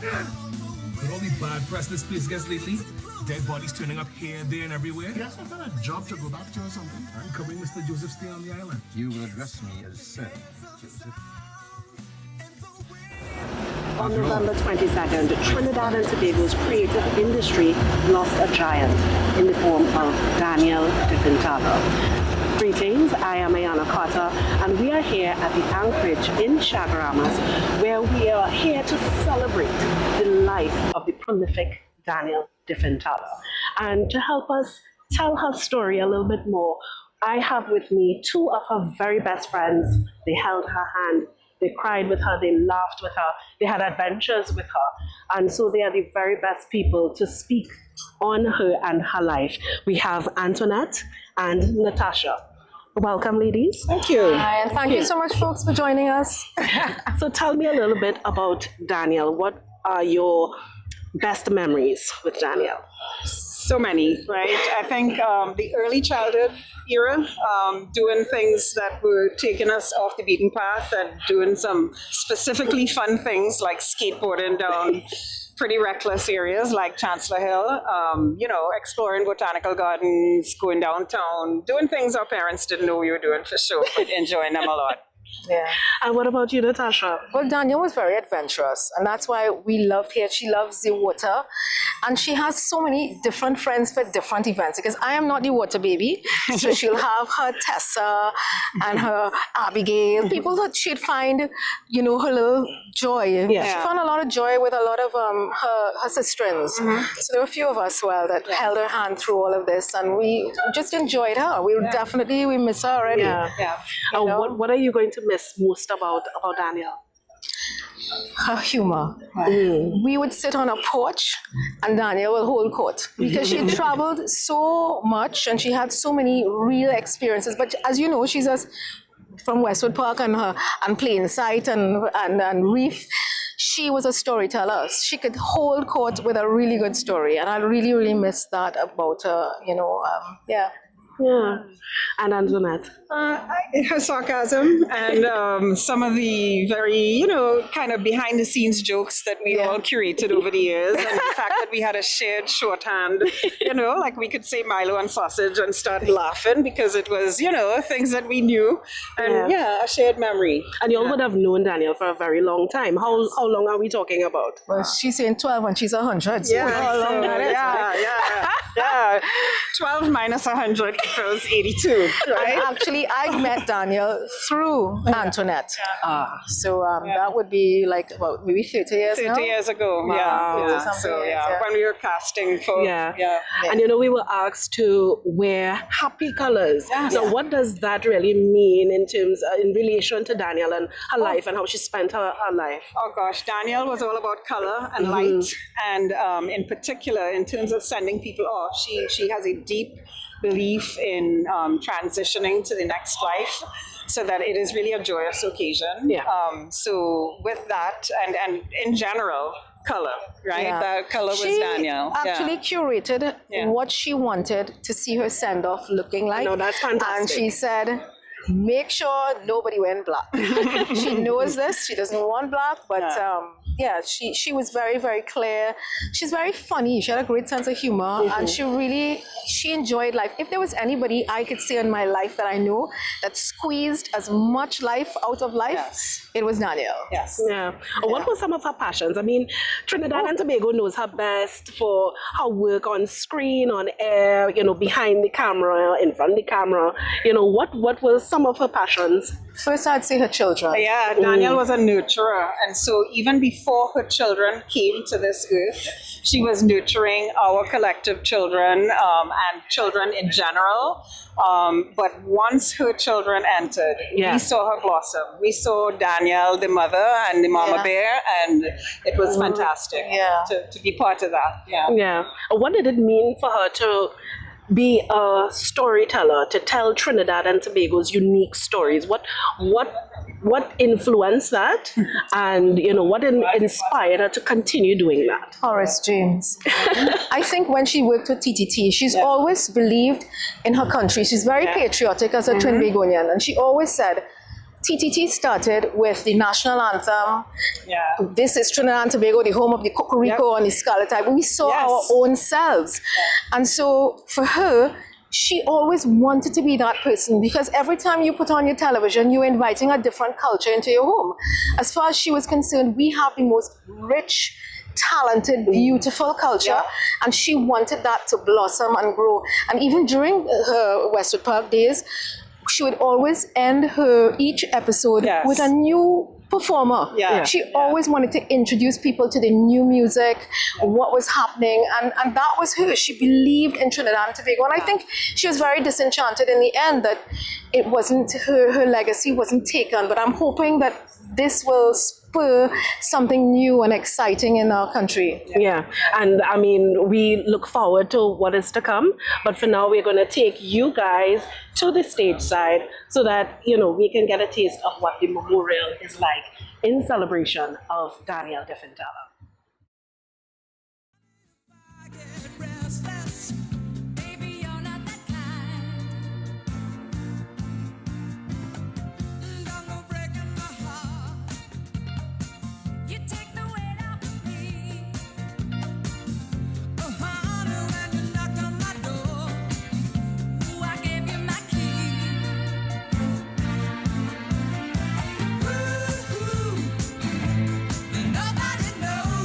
With all the bad press this place gets lately, dead bodies turning up here, there, and everywhere. Yes, I've got a job to go back to or something. I'm covering Mr. Joseph stay on the island. You will address me as Sir Joseph. On November 22nd, Trinidad and Tobago's creative industry lost a giant in the form of Danielle Dieffenthaller. Greetings, I am Ayana Carter, and we are here at the Anchorage in Chaguaramas, where we are here to celebrate the life of the prolific Danielle Dieffenthaller. And to help us tell her story a little bit more, I have with me two of her very best friends. They held her hand, they cried with her, they laughed with her, they had adventures with her. And so they are the very best people to speak on her and her life. We have Antonet and Natasha. Welcome, ladies. Thank you. Hi, and thank you so much, folks, for joining us. So tell me a little bit about Danielle. What are your best memories with Danielle? So many, right? I think the early childhood era, doing things that were taking us off the beaten path and doing some specifically fun things like skateboarding down pretty reckless areas like Chancellor Hill, exploring botanical gardens, going downtown, doing things our parents didn't know we were doing for sure, but enjoying them a lot. Yeah. And what about you, Natasha? Well, Danielle was very adventurous, and that's why we loved her. She loves the water, and she has so many different friends for different events, because I am not the water baby, so she'll have her Tessa and her Abigail, people that she'd find, her little joy. Yeah. She found a lot of joy with a lot of her sisterins. Mm-hmm. So there were a few of us, held her hand through all of this, and we just enjoyed her. We miss her already. Yeah. What are you going to miss most about Danielle? Her humor. We would sit on a porch and Danielle will hold court because she had traveled so much and she had so many real experiences. But as you know, she's from Westwood Park and Plainsight and Reef. She was a storyteller. She could hold court with a really good story, and I really, really miss that about her. Yeah. And Antonet? Her sarcasm and some of the very, kind of behind the scenes jokes that we all curated over the years. And the fact that we had a shared shorthand, like we could say Milo and sausage and start laughing because it was, things that we knew. And a shared memory. And you all would have known Danielle for a very long time. How long are we talking about? Well, she's saying 12 and she's 100. So how long that is, yeah. 12 minus 100 equals 82, right? Actually, I met Danielle through Antonet. So that would be like about maybe 30 years 30 years ago, when we were casting for, And we were asked to wear happy colors. So what does that really mean in relation to Danielle and her life and how she spent her life? Oh gosh, Danielle was all about color and light, and in particular, in terms of sending people off, she has a deep belief in transitioning to the next life, so that it is really a joyous occasion. So with that, and in general, color, right? That color was Danielle. She actually curated what she wanted to see her send off looking like. No, that's fantastic. And she said, make sure nobody wearing black. She knows this. She doesn't want black, but she was very, very clear. She's very funny. She had a great sense of humor, and she enjoyed life. If there was anybody I could see in my life that I know that squeezed as much life out of life, it was Danielle. Yes. Yeah. What were some of her passions? I mean, Trinidad and Tobago knows her best for her work on screen, on air, behind the camera, in front of the camera. What was some of her passions? First, I'd say her children. Yeah, Danielle was a nurturer. And so even before her children came to this earth, she was nurturing our collective children and children in general. But once her children entered, we saw her blossom. We saw Danielle, the mother, and the mama bear, and it was fantastic to be part of that. Yeah. What did it mean for her to be a storyteller, to tell Trinidad and Tobago's unique stories? What influenced that, and what inspired her to continue doing that? Horace James. I think when she worked with TTT, she's always believed in her country. She's very patriotic as a Trinbagonian, and she always said, TTT started with the national anthem. Yeah. This is Trinidad and Tobago, the home of the Cocorico and the Scalatype. We saw Yes. our own selves. And so for her, she always wanted to be that person because every time you put on your television, you're inviting a different culture into your home. As far as she was concerned, we have the most rich, talented, beautiful culture, and she wanted that to blossom and grow. And even during her Westwood Park days, she would always end each episode with a new performer. She always wanted to introduce people to the new music, what was happening, and that was her. She believed in Trinidad and Tobago, and I think she was very disenchanted in the end that it wasn't her legacy wasn't taken. But I'm hoping that this will spur something new and exciting in our country. Yeah, and I mean, we look forward to what is to come. But for now, we're going to take you guys to the stage side so that, you know, we can get a taste of what the memorial is like in celebration of Danielle Dieffenthaller. Nobody knows.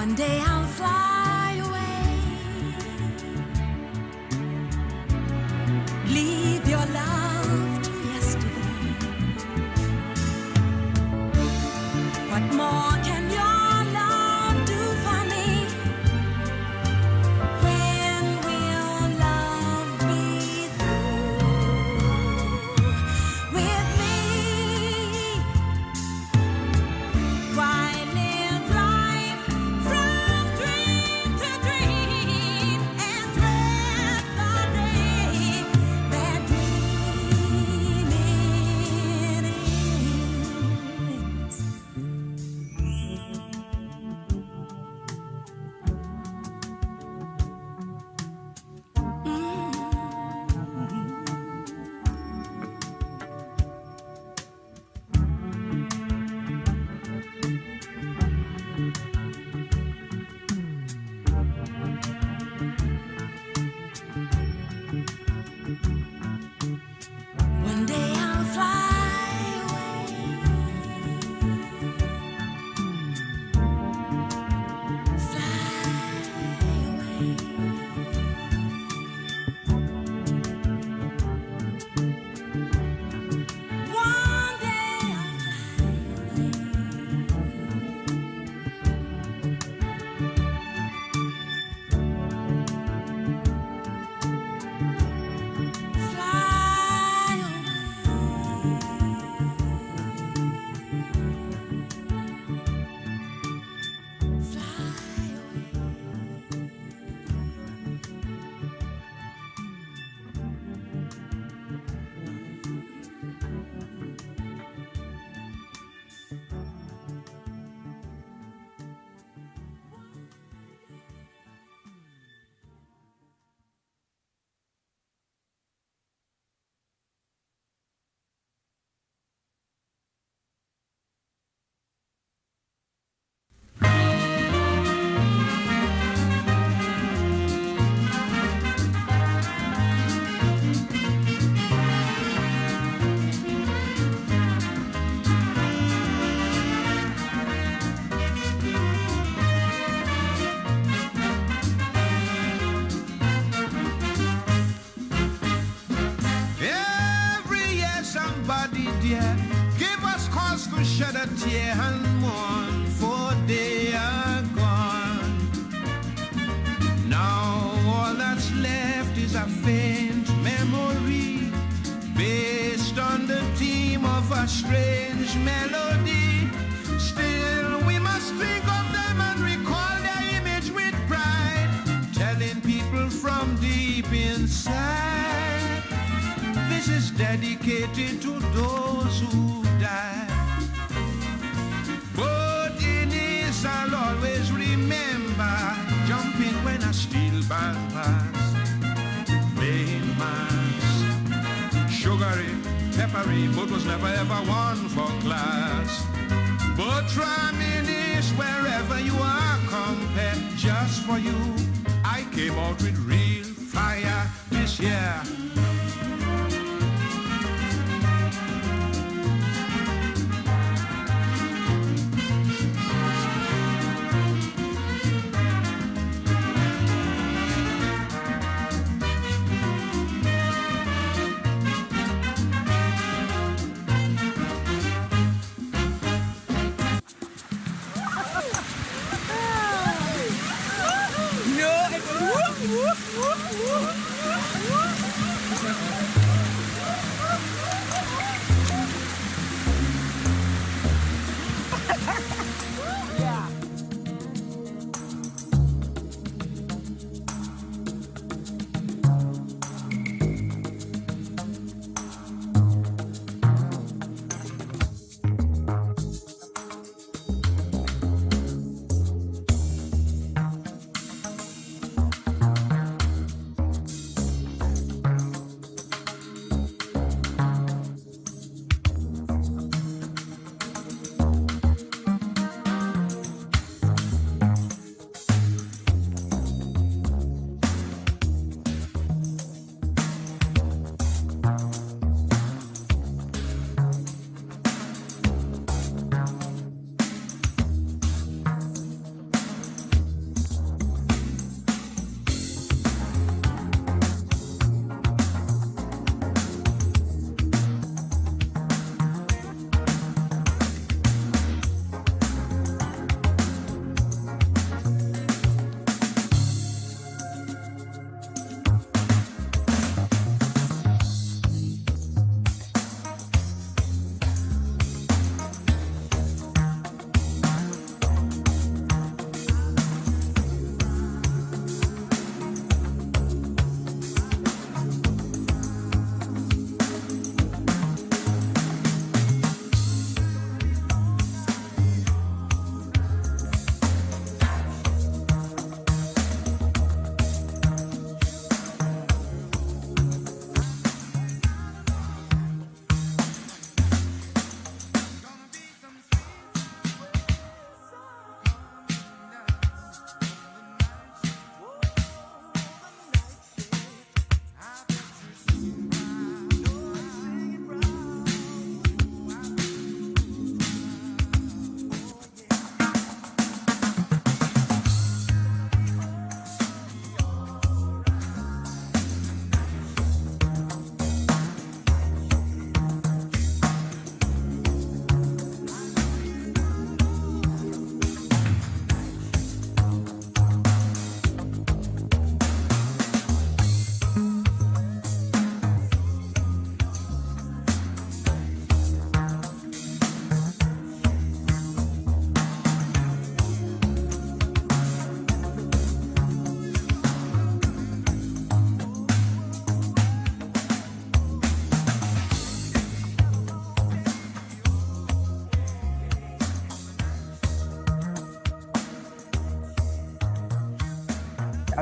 One day I'll fly away. Leave your love to yesterday. What more can your love do for me? When will love be through with me? Why live life from dream to dream and dread the day that dreaming ends? One day I'll fly away. Fly away. One day I'll fly away. Fly away. Every year somebody dear give us cause to shed a tear and mourn, for they are gone. Now all that's left is a faint memory based on the theme of a strange melody. Still we must think of them and recall their image with pride, telling people from deep inside, this is dedicated to those who died. But in this I'll always remember jumping when a steel band passed, playing mass, sugary, peppery, but was never ever one for class. But reminisce wherever you are, compare just for you. I came out with real fire this year.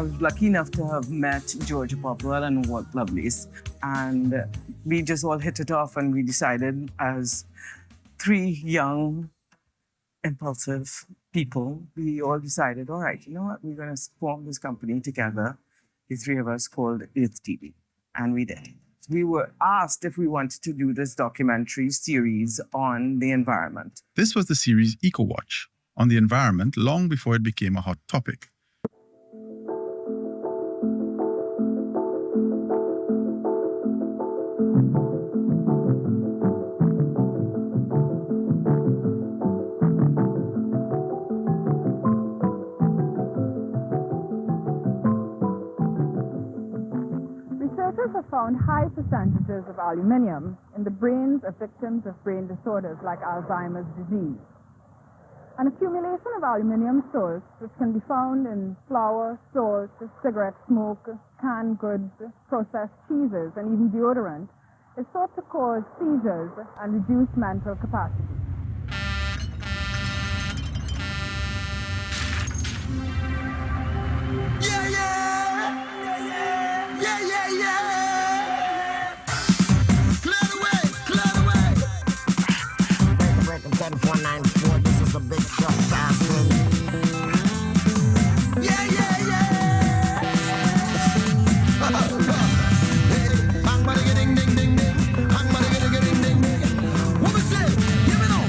I was lucky enough to have met Georgia Poppwell and Walt Lovelace, and we just all hit it off, and we decided as three young, impulsive people, we all decided, all right, you know what, we're going to form this company together, the three of us, called Earth TV, and we did. We were asked if we wanted to do this documentary series on the environment. This was the series EcoWatch, on the environment long before it became a hot topic. Researchers have found high percentages of aluminium in the brains of victims of brain disorders like Alzheimer's disease. An accumulation of aluminium salts, which can be found in flour, salt, cigarette smoke, canned goods, processed cheeses, and even deodorant, is thought to cause seizures and reduce mental capacity. Yeah, yeah! Yeah, yeah, yeah! Clear the way, clear the way! Breaking 10494, this is a big truck passing. Yeah, yeah, yeah! Hey, bang, bada, ding, ding, ding, ding. Bang, bada, ding, ding, ding, ding. What we say? Give it up!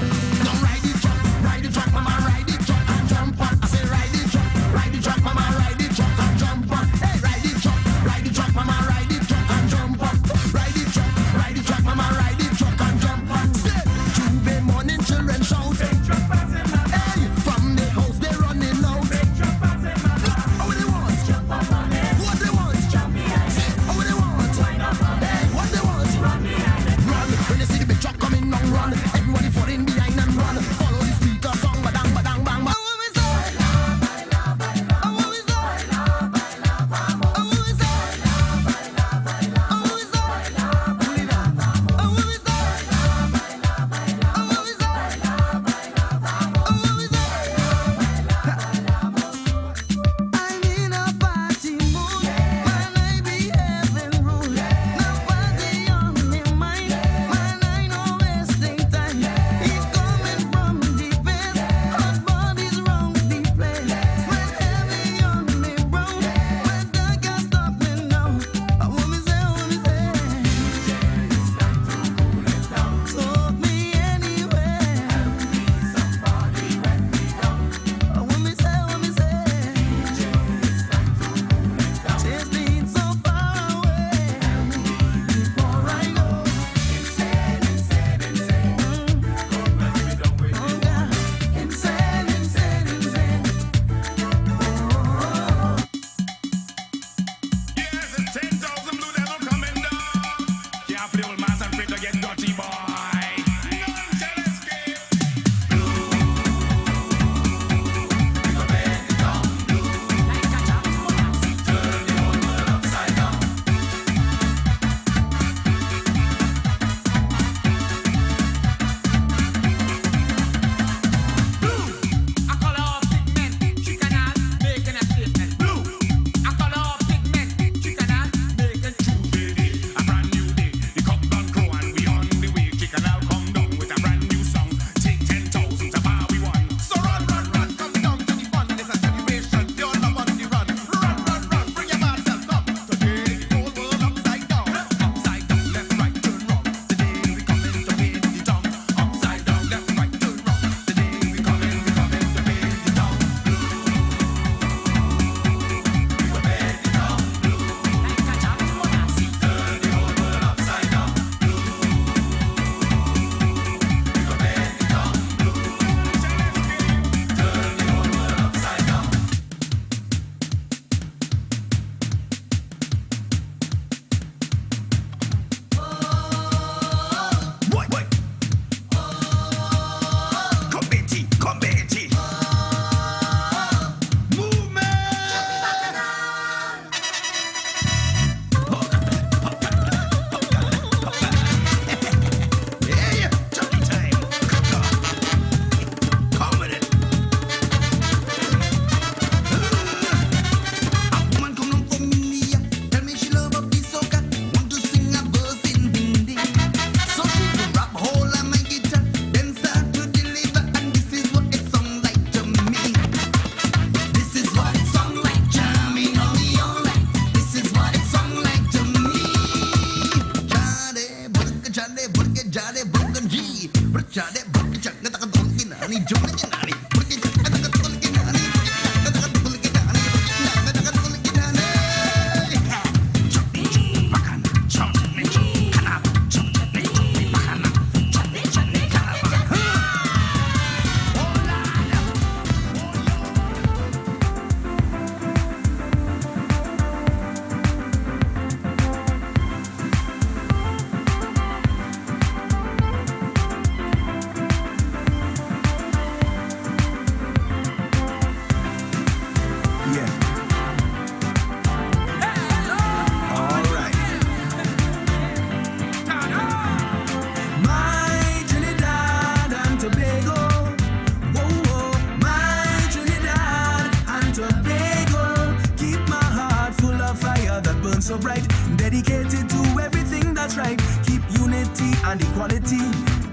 So bright, dedicated to everything that's right. Keep unity and equality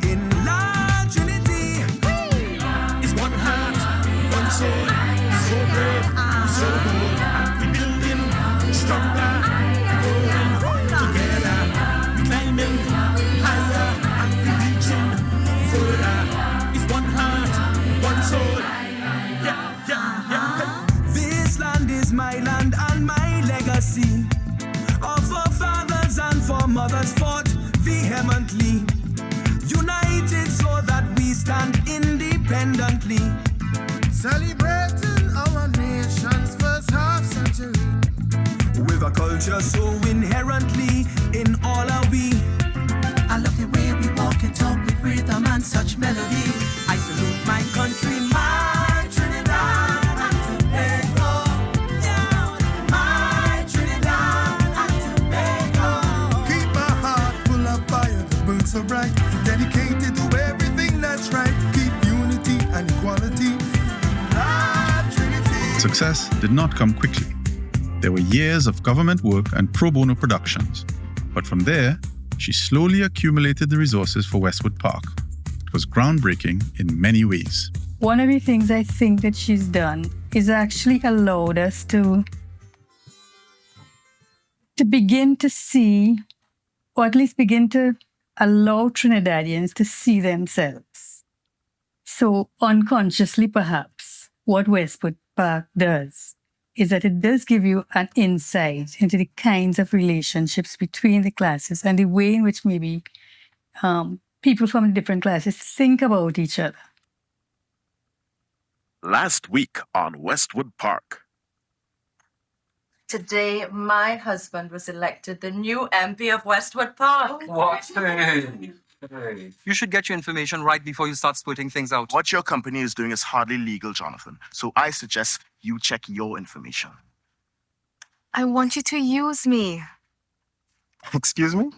in large unity. It's one heart, one soul, so brave, so bold. We building stronger, growing together, climbing higher and we reaching further. It's one heart, one soul. Yeah. This land is my land and my legacy. Of our fathers and foremothers fought vehemently, united so that we stand independently. Celebrating our nation's first half century, with a culture so inherently in all our we. I love the way we walk and talk with rhythm and such melody. I salute my country, my Trinidad and Tobago. So bright, dedicated to everything that's right. Keep unity and equality. Success did not come quickly. There were years of government work and pro bono productions. But from there, she slowly accumulated the resources for Westwood Park. It was groundbreaking in many ways. One of the things I think that she's done is actually allowed us to begin to see, or at least begin to allow Trinidadians to see themselves. So unconsciously, perhaps, what Westwood Park does is that it does give you an insight into the kinds of relationships between the classes and the way in which maybe people from different classes think about each other. Last week on Westwood Park. Today, my husband was elected the new MP of Westwood Park. What? Hey. You should get your information right before you start splitting things out. What your company is doing is hardly legal, Jonathan. So I suggest you check your information. I want you to use me. Excuse me?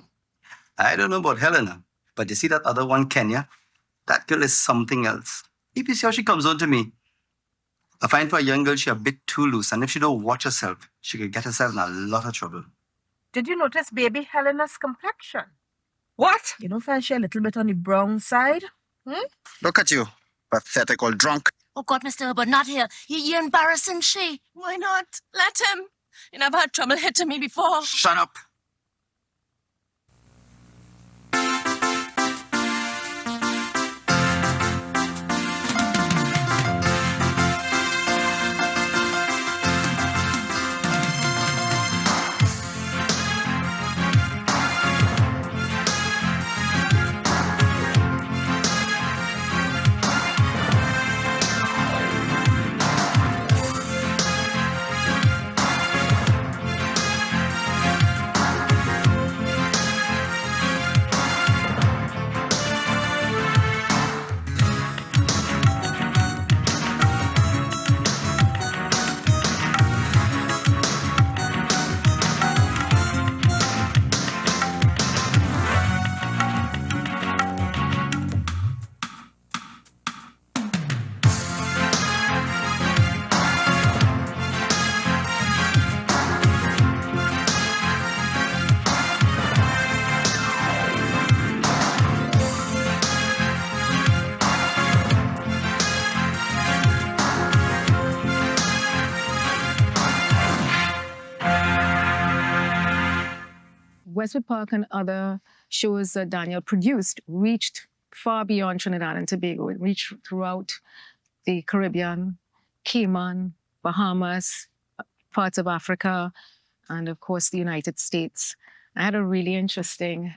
I don't know about Helena, but you see that other one, Kenya? That girl is something else. If you see how she comes on to me, I find for a young girl, she's a bit too loose. And if she don't watch herself, she could get herself in a lot of trouble. Did you notice baby Helena's complexion? What? You don't find she a little bit on the brown side? Look at you, pathetic old drunk. Oh, God, Mr. Herbert, not here. You're embarrassing she. Why not? Let him. You never had trouble hitting me before. Shut up. Westwood Park and other shows that Danielle produced reached far beyond Trinidad and Tobago. It reached throughout the Caribbean, Cayman, Bahamas, parts of Africa, and of course the United States. I had a really interesting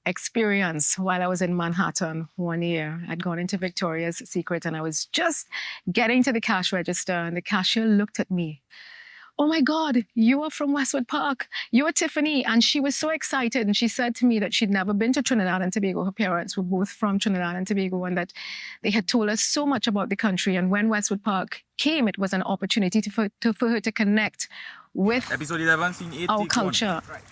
experience while I was in Manhattan one year. I'd gone into Victoria's Secret and I was just getting to the cash register and the cashier looked at me. "Oh my God, you are from Westwood Park. You are Tiffany." And she was so excited. And she said to me that she'd never been to Trinidad and Tobago. Her parents were both from Trinidad and Tobago and that they had told us so much about the country. And when Westwood Park came, it was an opportunity for her to connect with Episode 11, scene 8, our take culture. One. Right.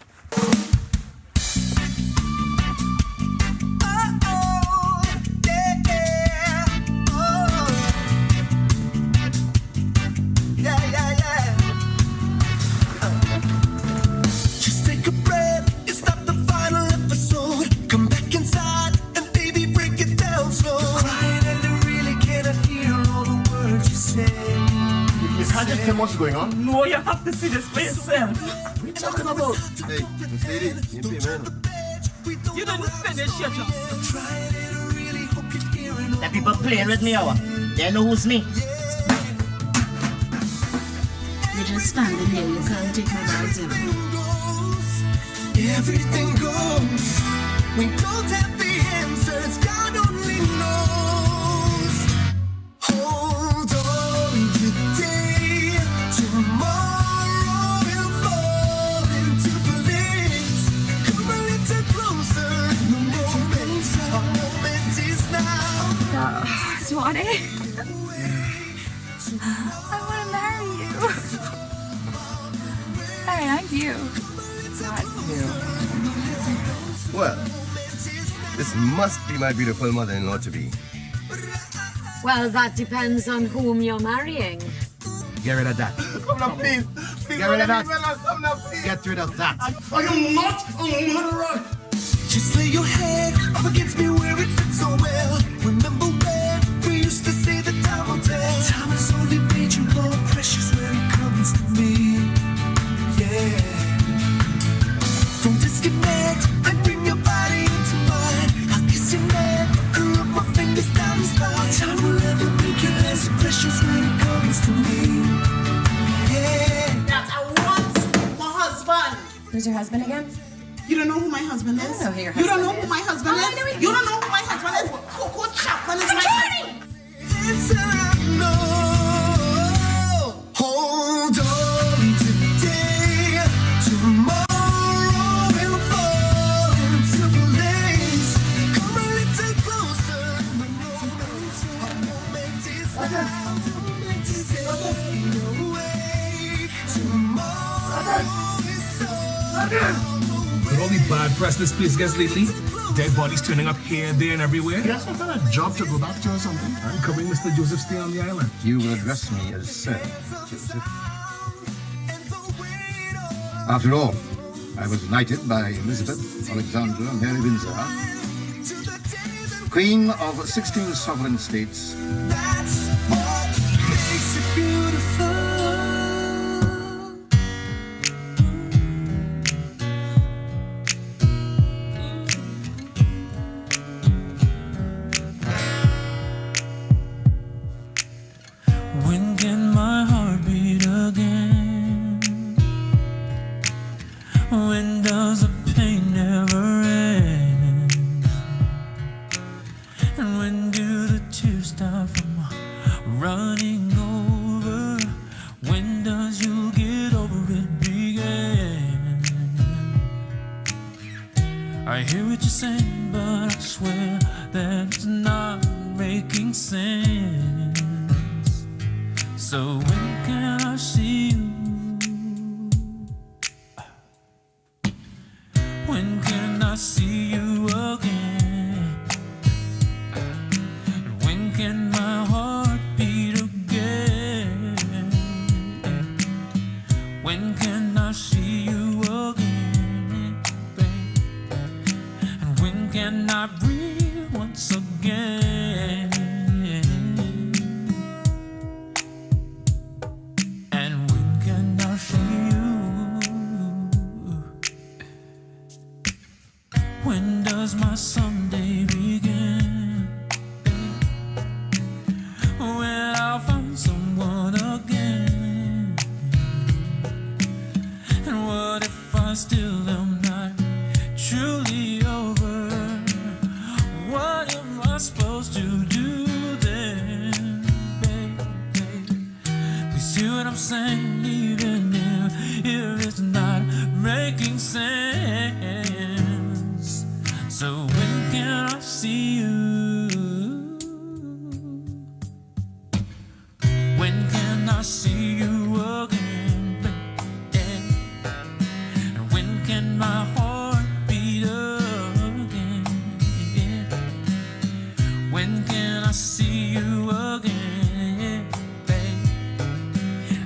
Can't just tell what's going on. No, you have to see this for yourself. What are you talking about? Hey, Miss Lady, you pay man. You didn't finish your job. The people playing with me, they know who's me. You're just standing here, you can't take my bags in. Everything goes. We don't have the answers, God only knows. Hold on today, tomorrow will fall into place. Come a little closer, the moment is now. Swanee, I want to marry you. Hey, I do. Not you. Well, this must be my beautiful mother-in-law to be. Well, that depends on whom you're marrying. Get rid of that. Come now, please. Get rid of that. Come now, please. Get rid of that. I am not a murderer. Just lay your head up against me where it fits so well. Remember when we used to say the time will tell. Time has only made you more precious when it comes to me. Yeah. Don't disconnect and bring your body into mine. I'll kiss your neck and rub my fingers down the spine. Time will never make you less precious when it comes to me. Yeah. That I want my husband. Who's your husband again? You don't know who my husband is? I don't know who your You don't know husband who my husband is. is? I know You don't know who my husband is? Coco Chapman is my husband. Answer no. Hold on today. Tomorrow will fall into place. Come a little closer. The moment is now. Fade away. Tomorrow is so. With all the bad press this place gets lately, dead bodies turning up here, there, and everywhere. Yes, I've got a job to go back to or something. I'm covering Mr. Joseph stay on the island. You will address me as Sir Joseph. After all, I was knighted by Elizabeth, Alexandra, Mary Windsor, Queen of 16 sovereign states. That's what makes it beautiful. When can my heart beat again? When does the pain never end? And when do the tears stop from running over? When does you get over it begin? I hear what you're saying, but I swear that it's not making sense. So when can I see you? When can I see you again? And when can my heart beat again? When can I see you again, babe? And when can I breathe once again? And when can I see you? When does my someday begin? When I'll find someone again? And what if I still am not truly over? What am I supposed to do then, baby? You see what I'm saying? Even if it's not making sense. So when can I see you? When can I see you again, baby? And when can my heart beat again? When can I see you again, baby?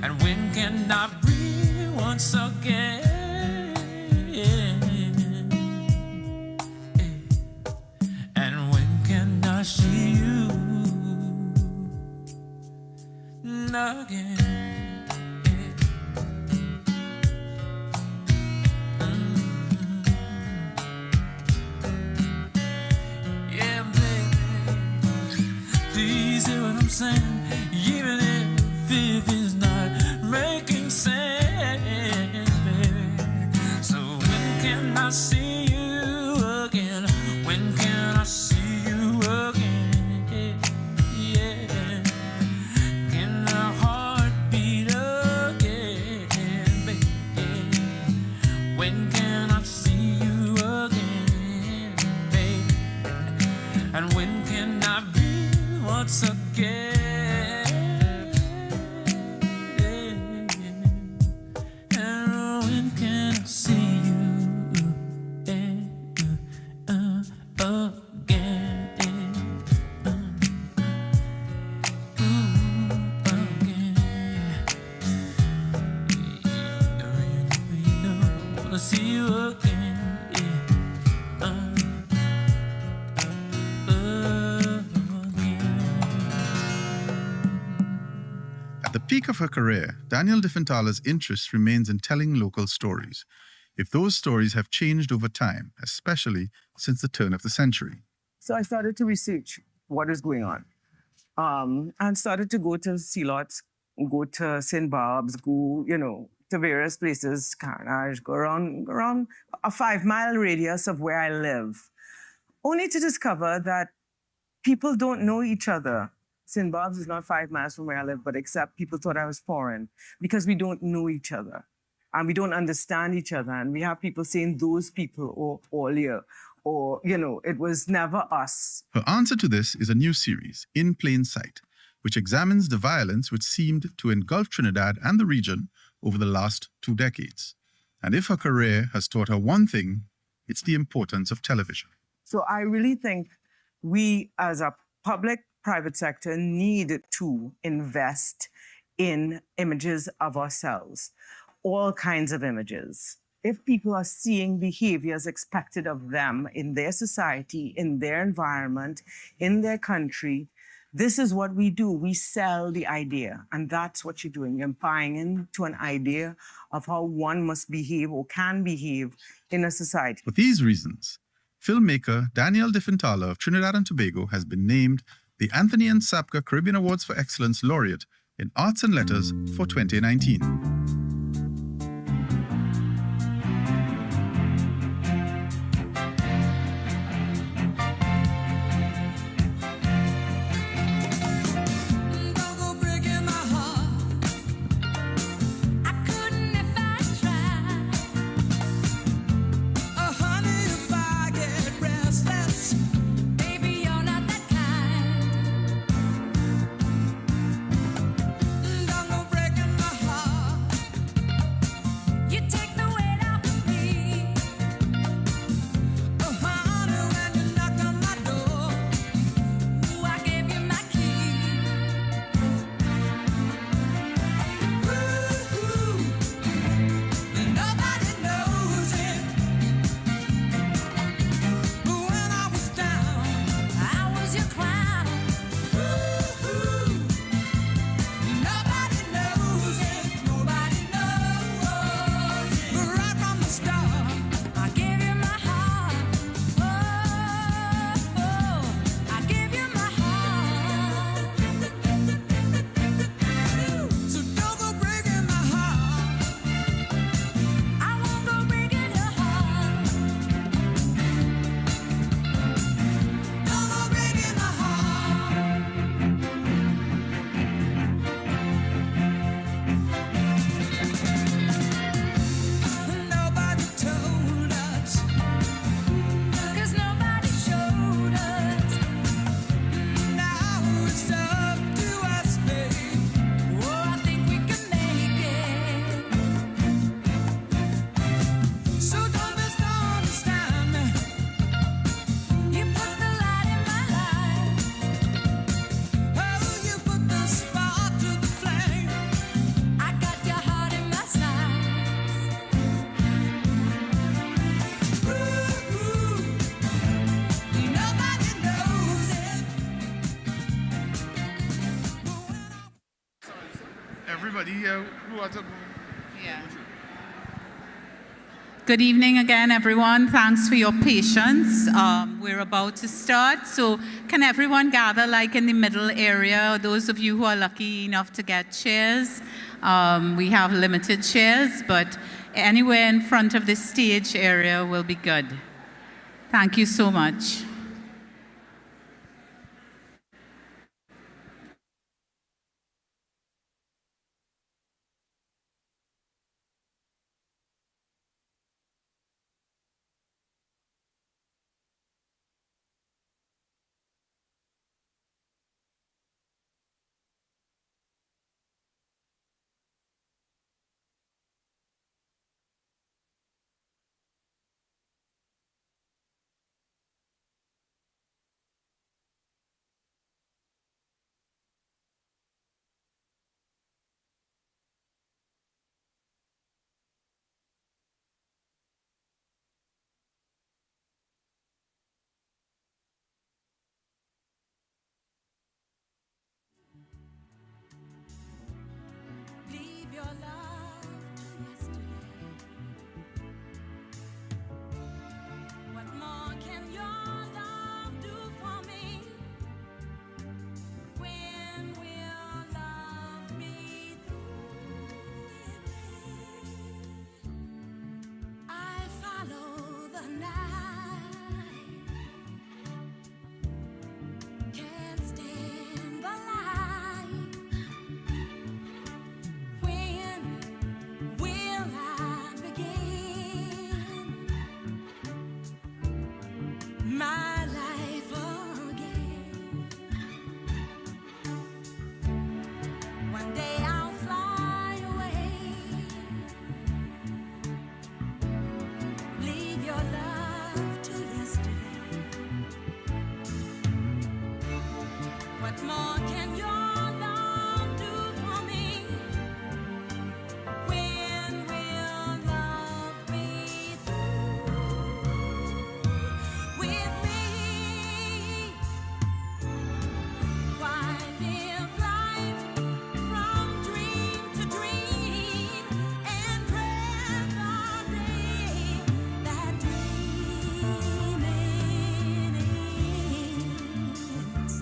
And when can I breathe once again? And when can I see you again? Yeah, baby, please hear what I'm saying, even if it's not making sense, baby. So when can I see you again? When can I see you again? Yeah. Can our heart beat again, baby? When can I see you again, baby? And when can I be once again? And when can I see you again? Wanna see you again, At the peak of her career, Danielle Dieffenthaller's interest remains in telling local stories, if those stories have changed over time, especially since the turn of the century. So I started to research what is going on, and started to go to Sealots, go to St. Barb's, go, to various places, Anchorage, go around a 5-mile radius of where I live, only to discover that people don't know each other. St. Barb's is not 5 miles from where I live, but except people thought I was foreign because we don't know each other and we don't understand each other. And we have people saying those people or earlier, or, it was never us. Her answer to this is a new series, In Plain Sight, which examines the violence which seemed to engulf Trinidad and the region over the last 2 decades. And if her career has taught her one thing, it's the importance of television. So I really think we, as a public-private sector, need to invest in images of ourselves, all kinds of images. If people are seeing behaviors expected of them in their society, in their environment, in their country, this is what we do. We sell the idea, and that's what you're doing. You're buying into an idea of how one must behave or can behave in a society. For these reasons, filmmaker Danielle Dieffenthaller of Trinidad and Tobago has been named the Anthony and Sapka Caribbean Awards for Excellence Laureate in Arts and Letters for 2019. everybody who wants to go. Yeah. Good evening again, everyone. Thanks for your patience. We're about to start, so can everyone gather like in the middle area? Those of you who are lucky enough to get chairs. We have limited chairs, but anywhere in front of the stage area will be good. Thank you so much. Leave your love to yesterday. What more can your love do for me? When will love be through with me? I follow the night, can't stand the light. When will I begin my life again? One day I'll fly away, leave your love to yesterday. What more can your love do for me? When will love be through with me? Why live life from dream to dream and dread the day that dreaming ends?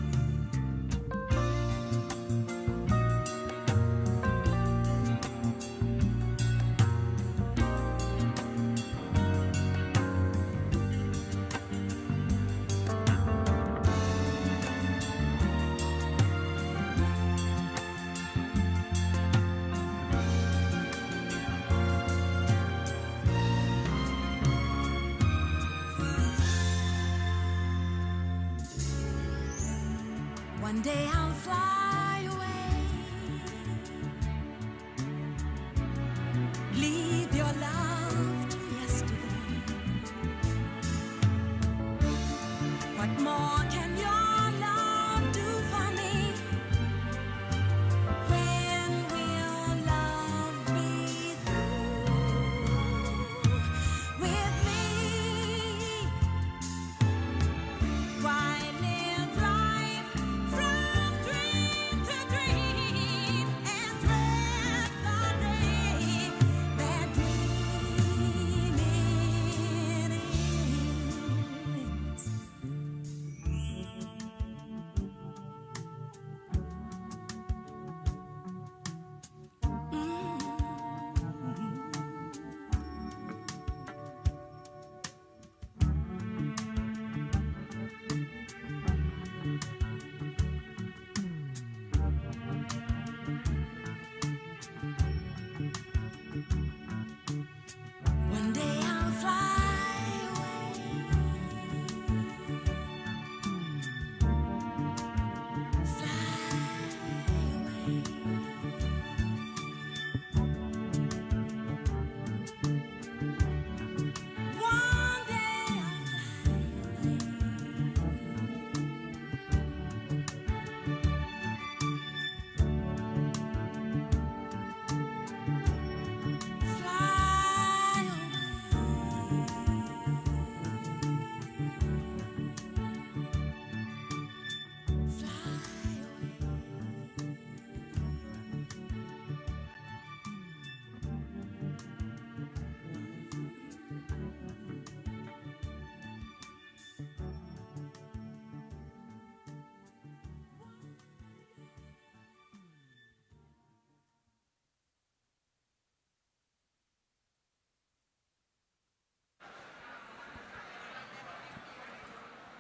One day I'll fly away, leave your love to yesterday. What more can your love do for me? When will love be through with me? Why live life from dream to dream and dread the day that dreaming ends?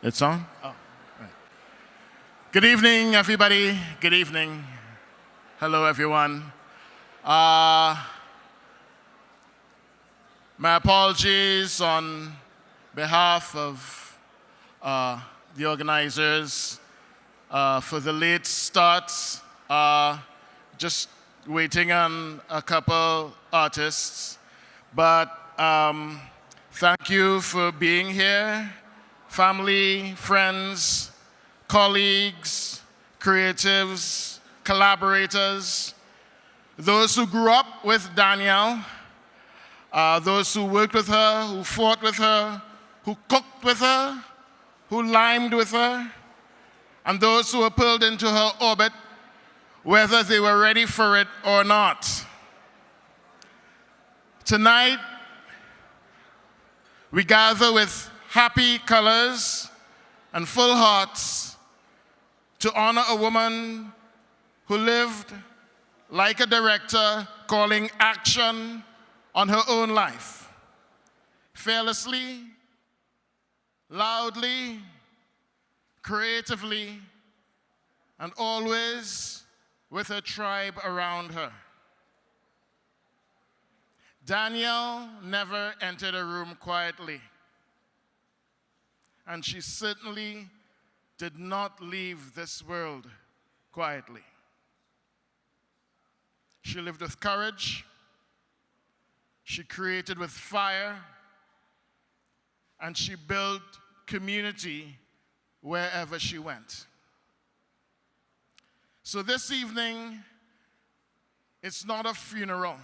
It's on? Oh, right. Good evening, everybody. Good evening. Hello, everyone. My apologies on behalf of the organizers for the late start. Just waiting on a couple artists. But thank you for being here. Family, friends, colleagues, creatives, collaborators, those who grew up with Danielle, those who worked with her, who fought with her, who cooked with her, who limed with her, and those who were pulled into her orbit, whether they were ready for it or not. Tonight, we gather with happy colors and full hearts to honor a woman who lived like a director calling action on her own life, fearlessly, loudly, creatively, and always with her tribe around her. Danielle never entered a room quietly, and she certainly did not leave this world quietly. She lived with courage, she created with fire, and she built community wherever she went. So this evening, it's not a funeral.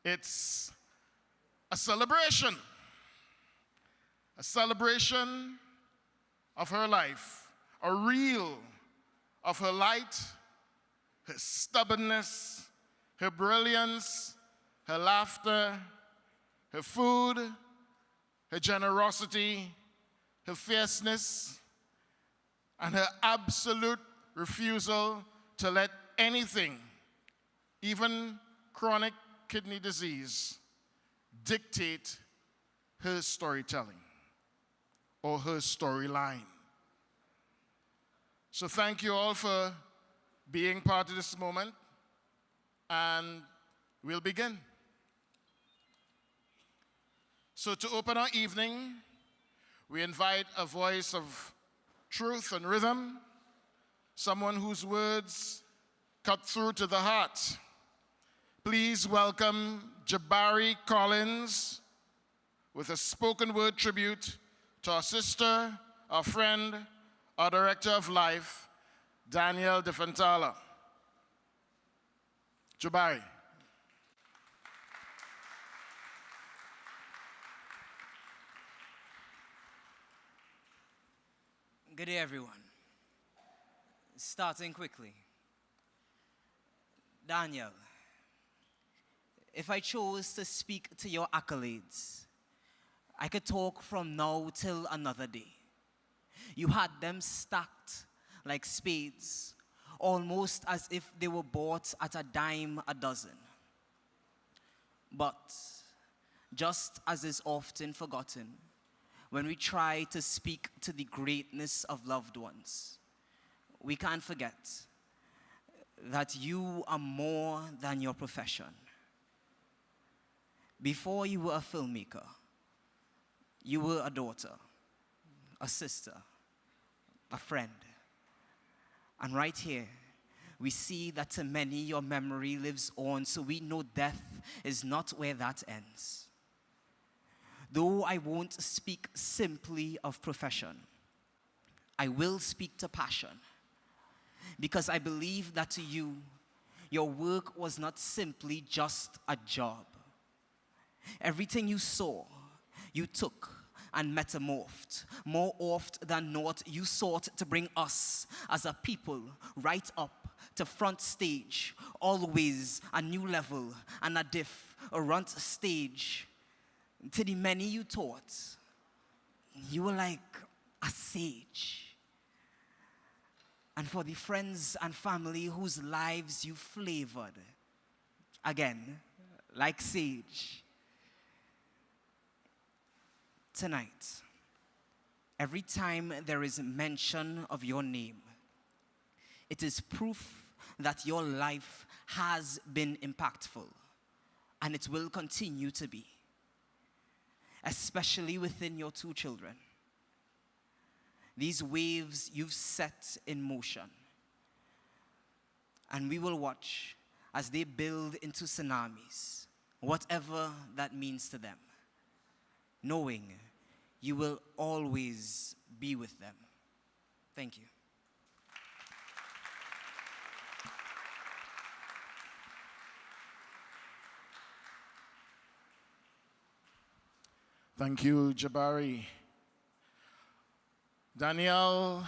It's a celebration of her life, a reel of her light, her stubbornness, her brilliance, her laughter, her food, her generosity, her fierceness, and her absolute refusal to let anything, even chronic kidney disease, dictate her storytelling or her storyline. So thank you all for being part of this moment, and we'll begin. So to open our evening, we invite a voice of truth and rhythm, someone whose words cut through to the heart. Please welcome Jabari Collins with a spoken word tribute to our sister, our friend, our director of life, Danielle Dieffenthaller. Jabari. Good day, everyone. Starting quickly. Danielle, if I chose to speak to your accolades, I could talk from now till another day. You had them stacked like spades, almost as if they were bought at a dime a dozen. But, just as is often forgotten, when we try to speak to the greatness of loved ones, we can't forget that you are more than your profession. Before you were a filmmaker, you were a daughter, a sister, a friend. And right here, we see that to many your memory lives on, so we know death is not where that ends. Though I won't speak simply of profession, I will speak to passion, because I believe that to you, your work was not simply just a job. Everything you saw, you took and metamorphed. More oft than not, you sought to bring us as a people right up to front stage, always a new level and a different stage. To the many you taught, you were like a sage. And for the friends and family whose lives you flavored, again, like sage. Tonight, Every time there is mention of your name, it is proof that your life has been impactful, and it will continue to be, especially within your two children. These waves you've set in motion, and we will watch as they build into tsunamis, whatever that means to them, knowing you will always be with them. Thank you. Thank you, Jabari. Danielle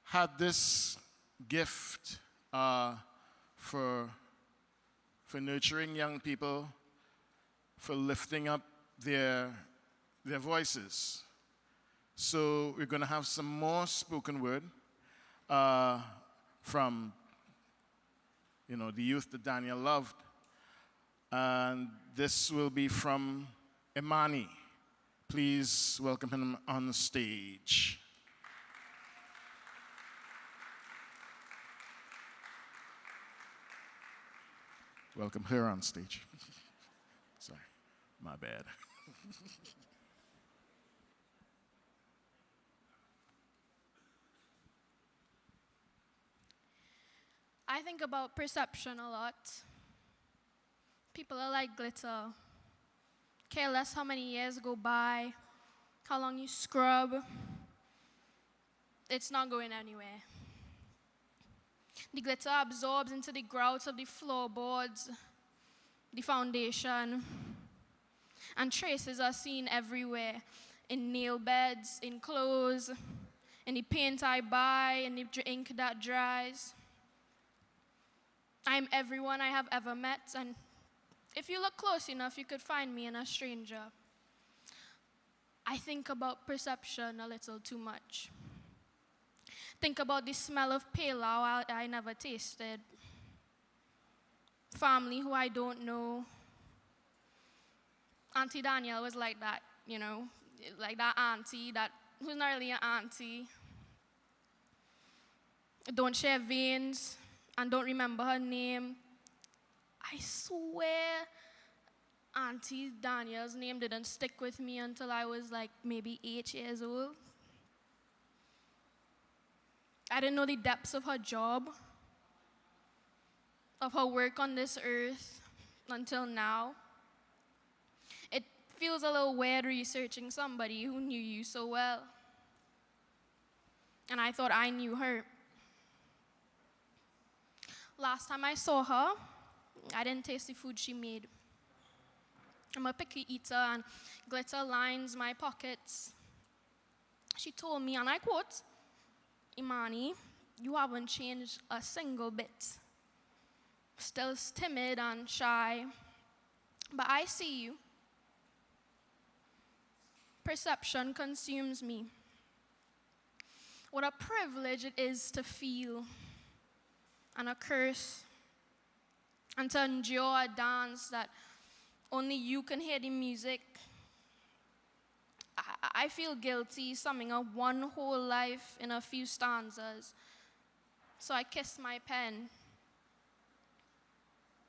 had this gift for nurturing young people, for lifting up their voices. So we're going to have some more spoken word from the youth that Danielle loved. And this will be from Imani. Please welcome him on stage. Welcome her on stage. Sorry, my bad. I think about perception a lot. People are like glitter. Care less how many years go by, how long you scrub. It's not going anywhere. The glitter absorbs into the grouts of the floorboards, the foundation, and traces are seen everywhere, in nail beds, in clothes, in the paint I buy, in the ink that dries. I'm everyone I have ever met, and if you look close enough, you could find me in a stranger. I think about perception a little too much. Think about the smell of pilau I never tasted. Family who I don't know. Auntie Danielle was like that, like that auntie who's not really an auntie. Don't share veins and don't remember her name. I swear Auntie Danielle's name didn't stick with me until I was like maybe 8 years old. I didn't know the depths of her job, of her work on this earth until now. It feels a little weird researching somebody who knew you so well. And I thought I knew her. Last time I saw her, I didn't taste the food she made. I'm a picky eater and glitter lines my pockets. She told me, and I quote, "Imani, you haven't changed a single bit. Still timid and shy, but I see you. Perception consumes me. What a privilege it is to feel, and a curse, and to endure a dance that only you can hear the music. I feel guilty summing up one whole life in a few stanzas, so I kiss my pen.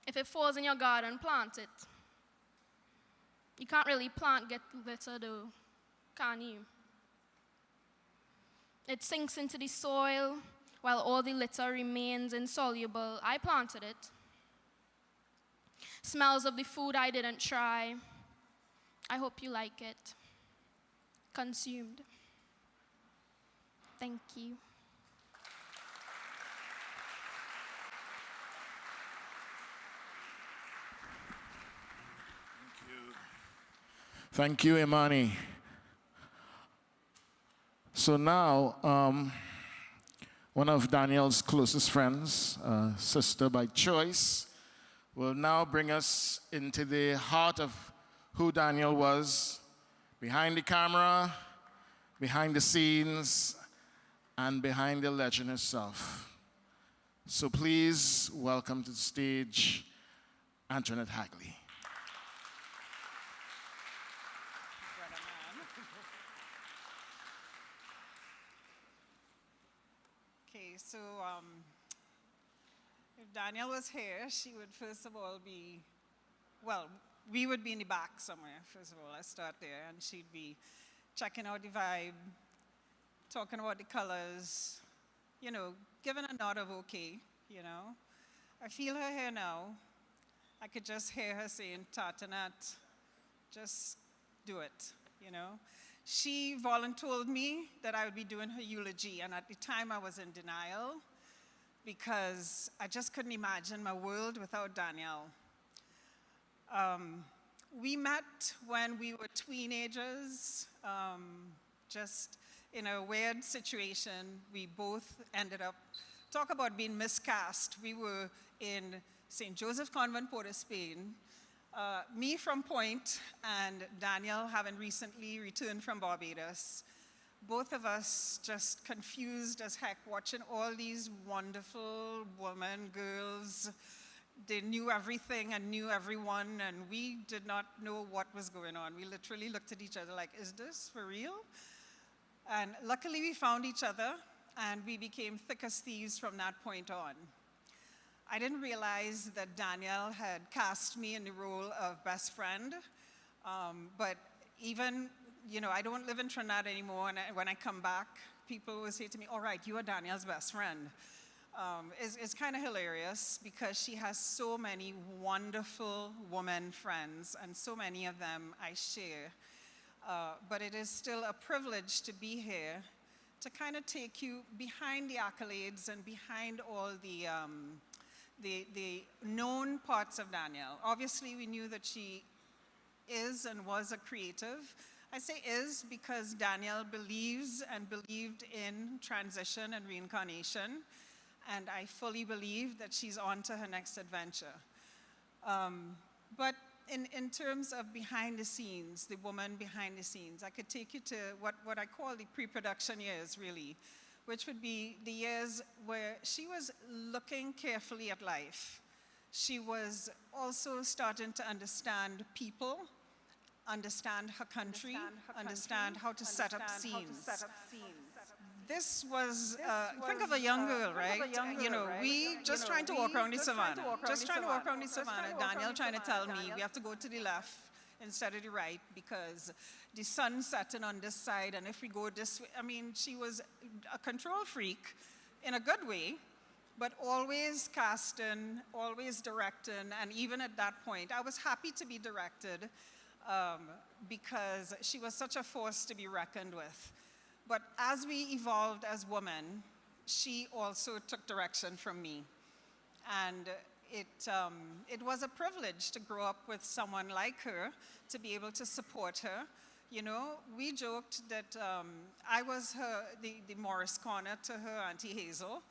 If it falls in your garden, plant it. You can't really plant glitter though, can you? It sinks into the soil while all the litter remains insoluble. I planted it. Smells of the food I didn't try. I hope you like it. Consumed. Thank you. Thank you, Imani. So now, one of Danielle's closest friends, sister by choice, will now bring us into the heart of who Danielle was, behind the camera, behind the scenes, and behind the legend herself. So please welcome to the stage, Antonet Haggley. Okay, so if Danielle was here, she would first of all be, well, we would be in the back somewhere, first of all. Let's start there. And she'd be checking out the vibe, talking about the colors, you know, giving a nod of okay, you know. I feel her here now. I could just hear her saying, Antonet, just do it, you know. She volunteered me that I would be doing her eulogy, and at the time I was in denial because I just couldn't imagine my world without Danielle. We met when we were teenagers, just in a weird situation. We both ended up, talk about being miscast. We were in St. Joseph Convent, Port of Spain. Me from Point and Danielle having recently returned from Barbados. Both of us just confused as heck watching all these wonderful women, girls. They knew everything and knew everyone, and we did not know what was going on. We literally looked at each other like, is this for real? And luckily we found each other, and we became thick as thieves from that point on. I didn't realize that Danielle had cast me in the role of best friend, but even, you know, I don't live in Trinidad anymore, and when I come back, people will say to me, all right, you are Danielle's best friend. It's kind of hilarious because she has so many wonderful woman friends, and so many of them I share. But it is still a privilege to be here to kind of take you behind the accolades and behind all the known parts of Danielle. Obviously, we knew that she is and was a creative. I say is because Danielle believes and believed in transition and reincarnation, and I fully believe that she's on to her next adventure. But in terms of behind the scenes, the woman behind the scenes, I could take you to what I call the pre-production years, really, which would be the years where she was looking carefully at life. She was also starting to understand people, understand her country, understand how to set up scenes. This was, think of a young girl, right? You know, we just trying to walk around the savannah. Just trying to walk around the savannah. Danielle trying to tell me we have to go to the left instead of the right because the sun's setting on this side, and if we go this way, I mean, she was a control freak in a good way, but always casting, always directing, and even at that point, I was happy to be directed because she was such a force to be reckoned with. But as we evolved as women, she also took direction from me. And it was a privilege to grow up with someone like her, to be able to support her. You know, we joked that I was the Morris Corner to her Auntie Hazel,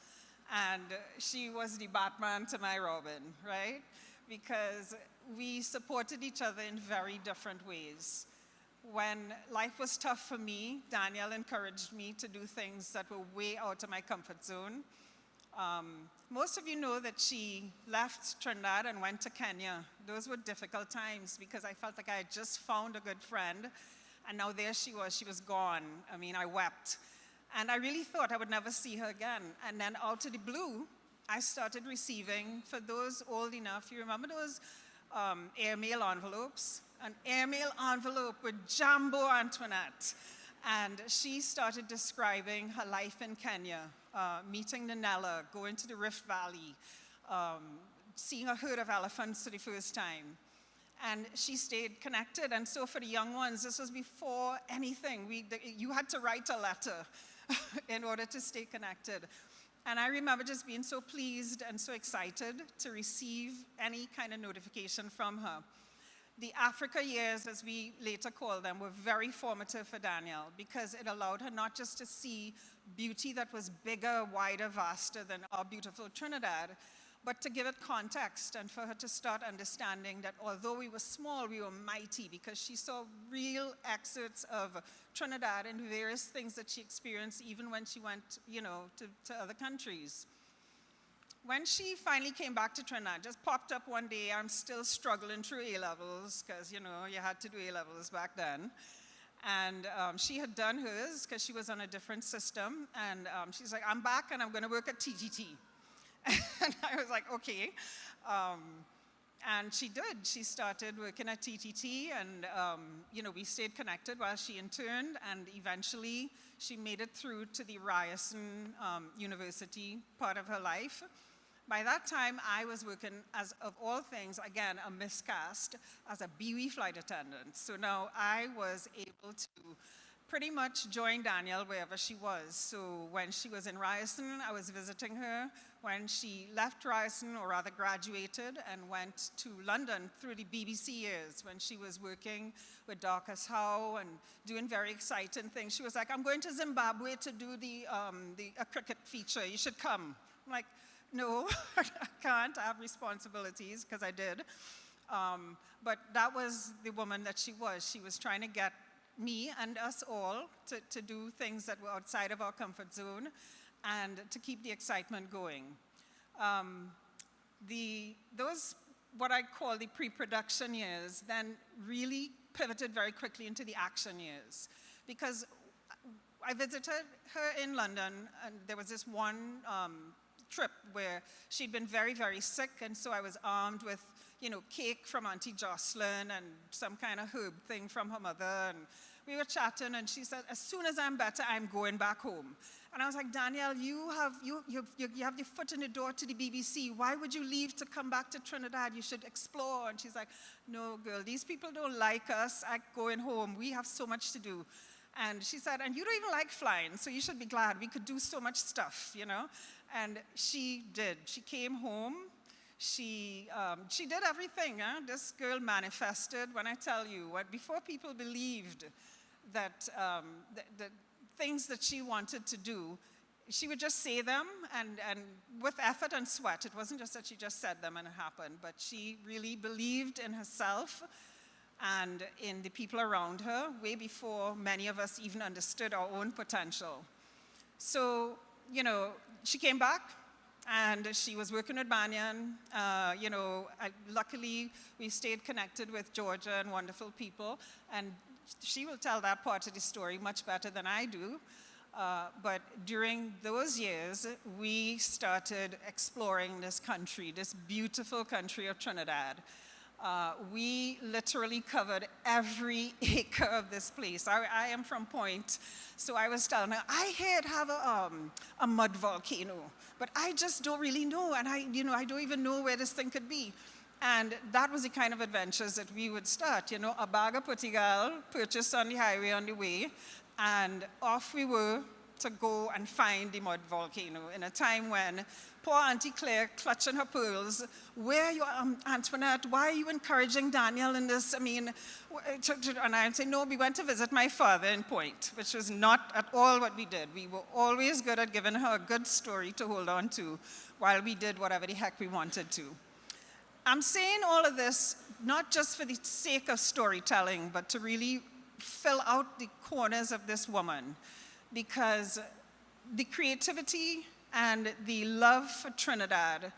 and she was the Batman to my Robin, right? Because we supported each other in very different ways. When life was tough for me, Danielle encouraged me to do things that were way out of my comfort zone. Most of you know that she left Trinidad and went to Kenya. Those were difficult times because I felt like I had just found a good friend, and now there she was gone. I mean, I wept. And I really thought I would never see her again. And then out of the blue, I started receiving, for those old enough, you remember those airmail envelopes? An airmail envelope with Jumbo Antonet. And she started describing her life in Kenya, meeting Nanella, going to the Rift Valley, seeing a herd of elephants for the first time. And she stayed connected. And so for the young ones, this was before anything. You had to write a letter in order to stay connected. And I remember just being so pleased and so excited to receive any kind of notification from her. The Africa years, as we later called them, were very formative for Danielle because it allowed her not just to see beauty that was bigger, wider, vaster than our beautiful Trinidad, but to give it context and for her to start understanding that although we were small, we were mighty because she saw real excerpts of Trinidad and various things that she experienced even when she went, you know, to other countries. When she finally came back to Trinidad, just popped up one day, I'm still struggling through A-levels, because, you know, you had to do A-levels back then. And she had done hers because she was on a different system. And she's like, I'm back and I'm going to work at TTT. And I was like, okay. And she did. She started working at TTT, and we stayed connected while she interned, and eventually she made it through to the Ryerson University part of her life. By that time, I was working, as of all things, again, a miscast, as a BWE flight attendant. So now I was able to pretty much join Danielle wherever she was. So when she was in Ryerson, I was visiting her. When she left Ryerson, or rather graduated, and went to London through the BBC years, when she was working with Dorcas Howe and doing very exciting things, she was like, I'm going to Zimbabwe to do a cricket feature. You should come. I'm like, no, I can't. I have responsibilities, because I did. But that was the woman that she was. She was trying to get me and us all to do things that were outside of our comfort zone and to keep the excitement going. Those, what I call the pre-production years, then really pivoted very quickly into the action years, because I visited her in London, and there was this one trip where she'd been very, very sick, and so I was armed with, cake from Auntie Jocelyn and some kind of herb thing from her mother, and we were chatting, and she said, as soon as I'm better, I'm going back home. And I was like, Danielle, you have your foot in the door to the BBC. Why would you leave to come back to Trinidad? You should explore. And she's like, no, girl, these people don't like us. I'm going home. We have so much to do. And she said, and you don't even like flying, so you should be glad. We could do so much stuff, And she did. She came home. She did everything. This girl manifested. When I tell you, before people believed that the things that she wanted to do, she would just say them, and with effort and sweat. It wasn't just that she just said them and it happened, but she really believed in herself and in the people around her way before many of us even understood our own potential. So, she came back, and she was working with Banyan. Luckily, we stayed connected with Georgia and wonderful people, and she will tell that part of the story much better than I do. But during those years, we started exploring this country, this beautiful country of Trinidad. We literally covered every acre of this place. I am from Point, so I was telling her, I heard have a mud volcano, but I just don't really know, and I don't even know where this thing could be. And that was the kind of adventures that we would start, a bag of putigal purchased on the highway on the way, and off we were to go and find the mud volcano in a time when poor Auntie Claire, clutching her pearls, where are you, Antonet? Why are you encouraging Danielle in this? And I'd say, no, we went to visit my father in Point, which was not at all what we did. We were always good at giving her a good story to hold on to while we did whatever the heck we wanted to. I'm saying all of this not just for the sake of storytelling, but to really fill out the corners of this woman, because the creativity and the love for Trinidad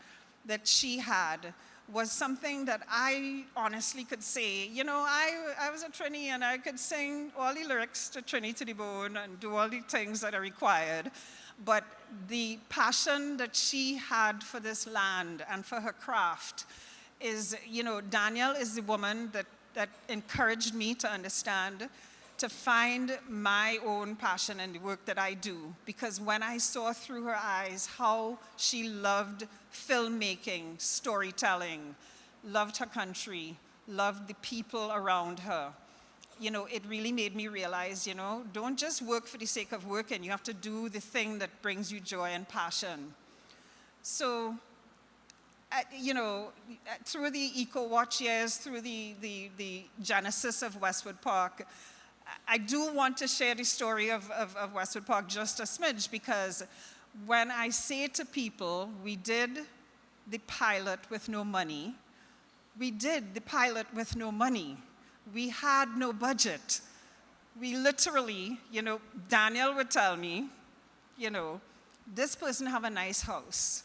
that she had was something that I honestly could say, I was a Trini, and I could sing all the lyrics to Trini to the bone and do all the things that are required, but the passion that she had for this land and for her craft is, Danielle is the woman that encouraged me to understand, to find my own passion in the work that I do. Because when I saw through her eyes how she loved filmmaking, storytelling, loved her country, loved the people around her, it really made me realize, don't just work for the sake of working. You have to do the thing that brings you joy and passion. So, through the Eco-Watch years, through the genesis of Westwood Park, I do want to share the story of Westwood Park just a smidge, because when I say to people, we did the pilot with no money, we did the pilot with no money. We had no budget. We literally, Danielle would tell me, this person have a nice house.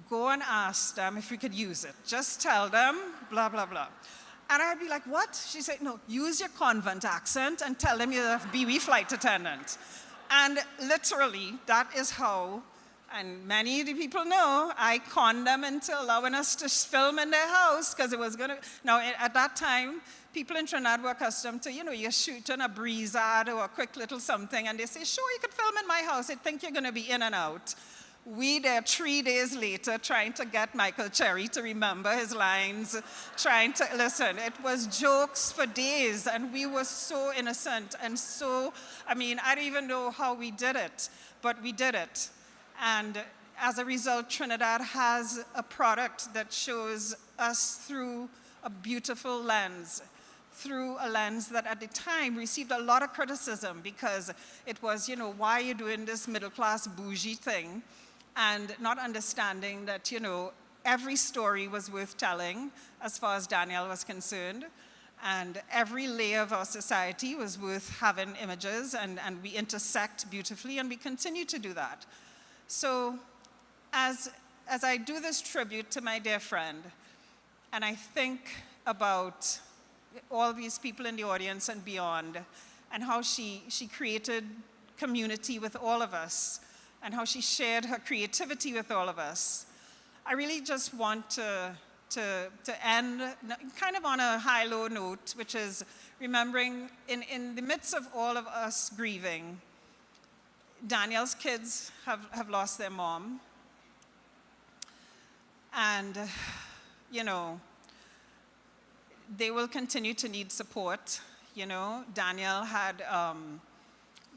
Go and ask them if we could use it. Just tell them, blah, blah, blah. And I'd be like, what? She said, no, use your convent accent and tell them you're a BW flight attendant. And literally, that is how, and many of the people know, I conned them into allowing us to film in their house, because it was going to, now at that time, people in Trinidad were accustomed to, you're shooting a breeze ad or a quick little something, and they say, sure, you could film in my house. They think you're going to be in and out. We there 3 days later trying to get Michael Cherry to remember his lines, trying to listen. It was jokes for days, and we were so innocent and so, I don't even know how we did it, but we did it. And as a result, Trinidad has a product that shows us through a beautiful lens, through a lens that at the time received a lot of criticism, because it was, why are you doing this middle-class bougie thing? And not understanding that, every story was worth telling as far as Danielle was concerned. And every layer of our society was worth having images, and we intersect beautifully, and we continue to do that. So as I do this tribute to my dear friend, and I think about all these people in the audience and beyond, and how she created community with all of us, and how she shared her creativity with all of us, I really just want to end kind of on a high-low note, which is remembering in the midst of all of us grieving, Danielle's kids have lost their mom. And, they will continue to need support. Danielle had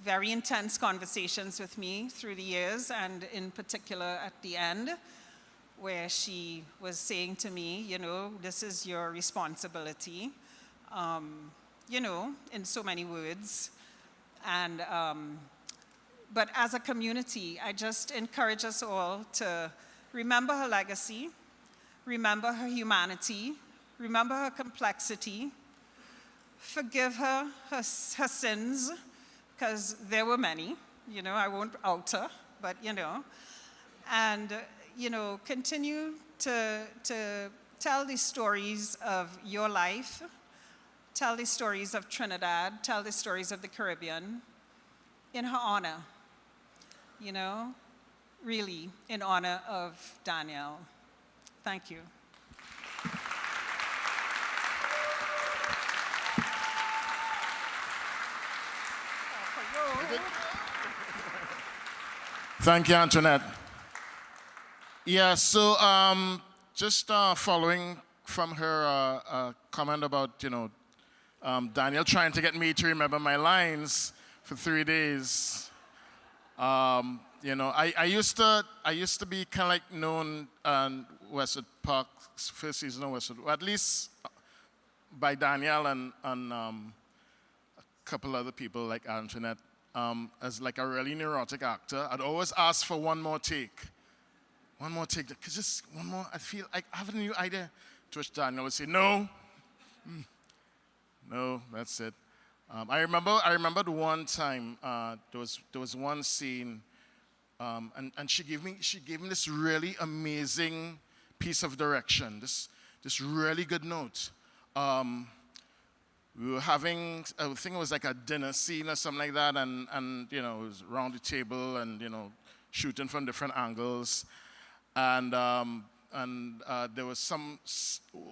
very intense conversations with me through the years, and in particular at the end, where she was saying to me, this is your responsibility, in so many words. And, but as a community, I just encourage us all to remember her legacy, remember her humanity, remember her complexity, forgive her sins, because there were many, I won't out her, but, and, continue to tell the stories of your life, tell the stories of Trinidad, tell the stories of the Caribbean in her honor, really in honor of Danielle. Thank you. Thank you, Antonet. Yeah, so just following from her comment about, Danielle trying to get me to remember my lines for 3 days. I used to be kind of like known on Westwood Park's first season of Westwood, or at least by Danielle and a couple other people like Antonet, as like a really neurotic actor. I'd always ask for one more take. One more take, just one more. I feel like I have a new idea. To which Danielle would say, no. No, that's it. I remember the one time there was one scene, and she gave me this really amazing piece of direction, this really good note. We were having, I think it was like a dinner scene or something like that, and it was around the table and shooting from different angles, and there was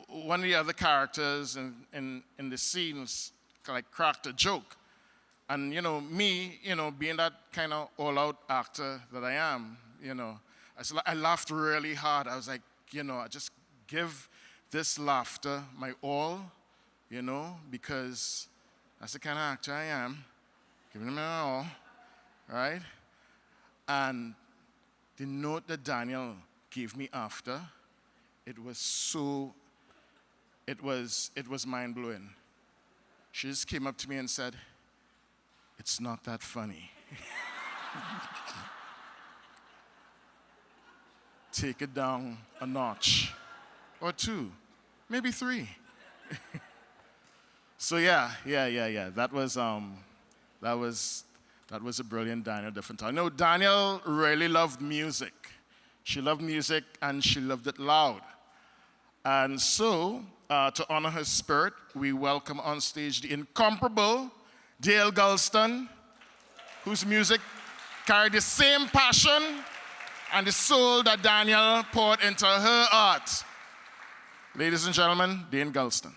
one of the other characters in the scenes like cracked a joke, and me, being that kind of all-out actor that I am, I laughed really hard. I was like, I just give this laughter my all, because that's the kind of actor I am, giving it my all, right? And the note that Danielle gave me after, it was mind-blowing. She just came up to me and said, "It's not that funny." Take it down a notch, or 2, maybe 3. So yeah. That was a brilliant Danielle Dieffenthaller. Danielle really loved music. She loved music and she loved it loud. And so to honor her spirit, we welcome on stage the incomparable Dale Gulston, whose music carried the same passion and the soul that Danielle poured into her art. Ladies and gentlemen, Dane Gulston.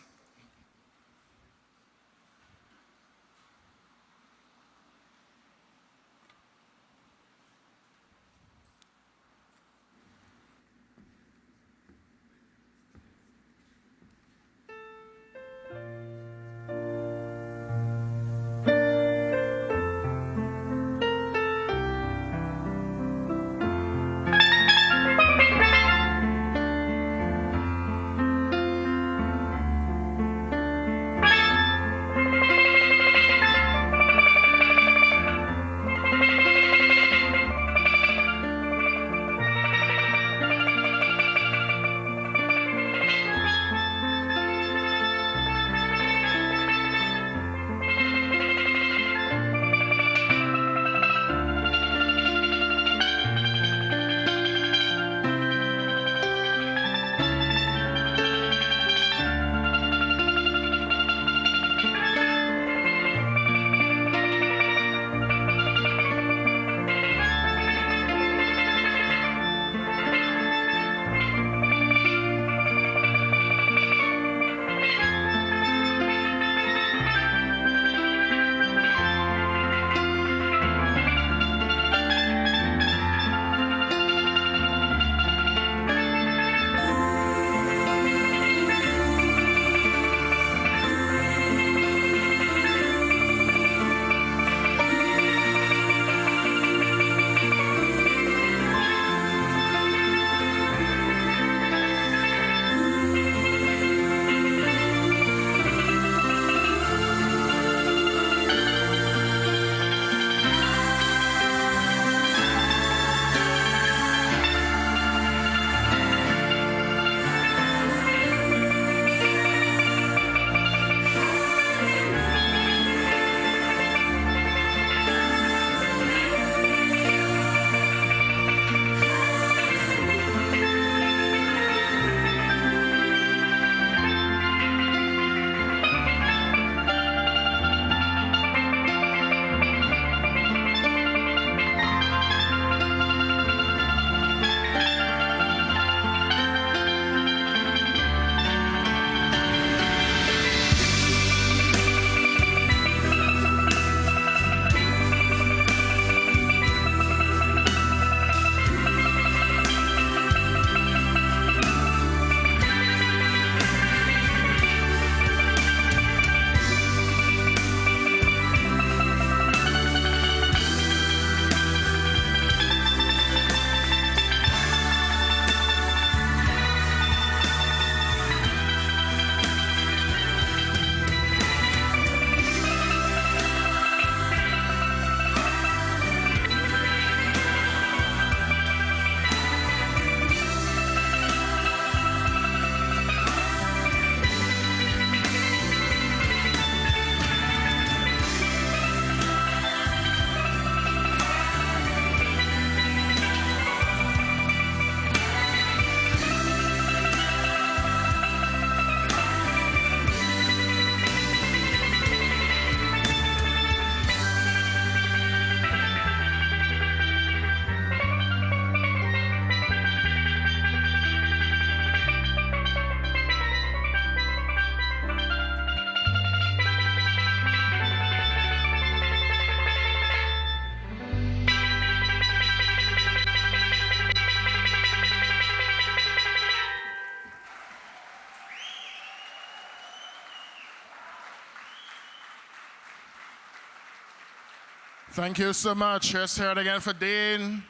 Thank you so much. Let's hear it again for Dane.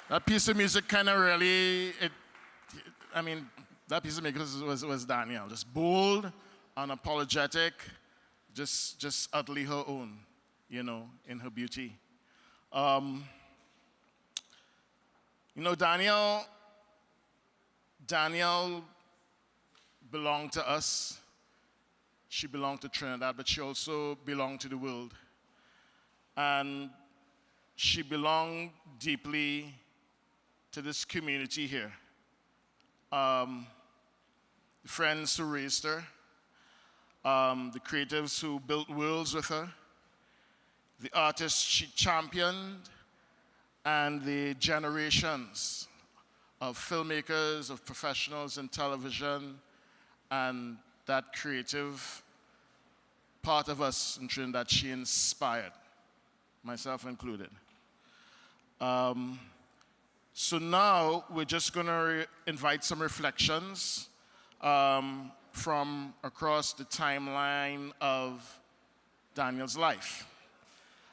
That piece of music kind of really, that piece of music was Danielle. Just bold, unapologetic, just utterly her own, in her beauty. Danielle belonged to us. She belonged to Trinidad, but she also belonged to the world. And she belonged deeply to this community here. the friends who raised her, the creatives who built worlds with her, the artists she championed, and the generations of filmmakers, of professionals in television, and that creative part of us in Trinidad she inspired, myself included. So now we're just going to invite some reflections from across the timeline of Danielle's life.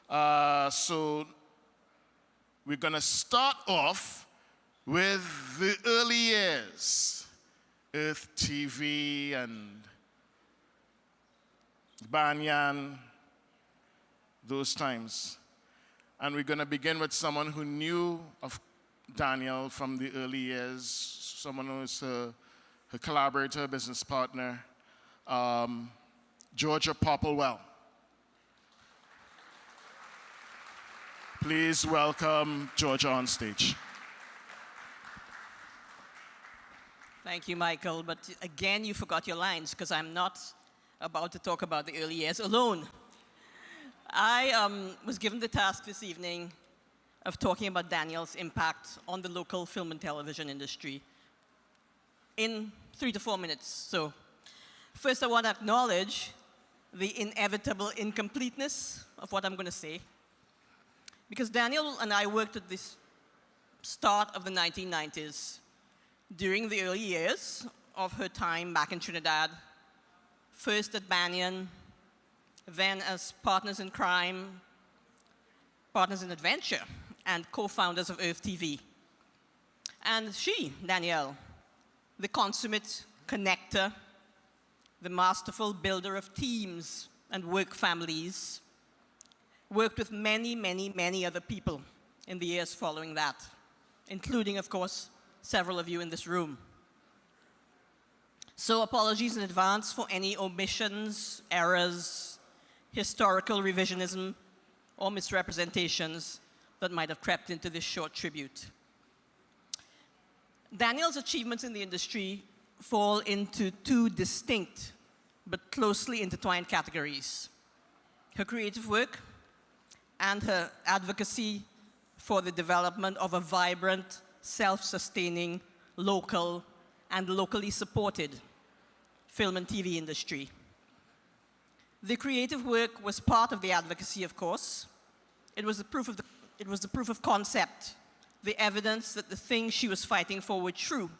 So we're going to start off with the early years, Earth TV and Banyan, those times. And we're going to begin with someone who knew of Danielle from the early years, someone who is her collaborator, business partner, Georgia Poppwell. Please welcome Georgia on stage. Thank you, Michael. But again, you forgot your lines because I'm not about to talk about the early years alone. I was given the task this evening of talking about Danielle's impact on the local film and television industry in 3 to 4 minutes. So first I want to acknowledge the inevitable incompleteness of what I'm going to say. Because Danielle and I worked at the start of the 1990s during the early years of her time back in Trinidad, first at Banyan, then as partners in crime, partners in adventure, and co-founders of Earth TV. And she, Danielle, the consummate connector, the masterful builder of teams and work families, worked with many, many, many other people in the years following that, including, of course, several of you in this room. So apologies in advance for any omissions, errors, historical revisionism, or misrepresentations that might have crept into this short tribute. Danielle's achievements in the industry fall into two distinct but closely intertwined categories: her creative work and her advocacy for the development of a vibrant, self-sustaining, local, and locally supported film and TV industry. The creative work was part of the advocacy, of course. It was the proof of concept, the evidence that the things she was fighting for were true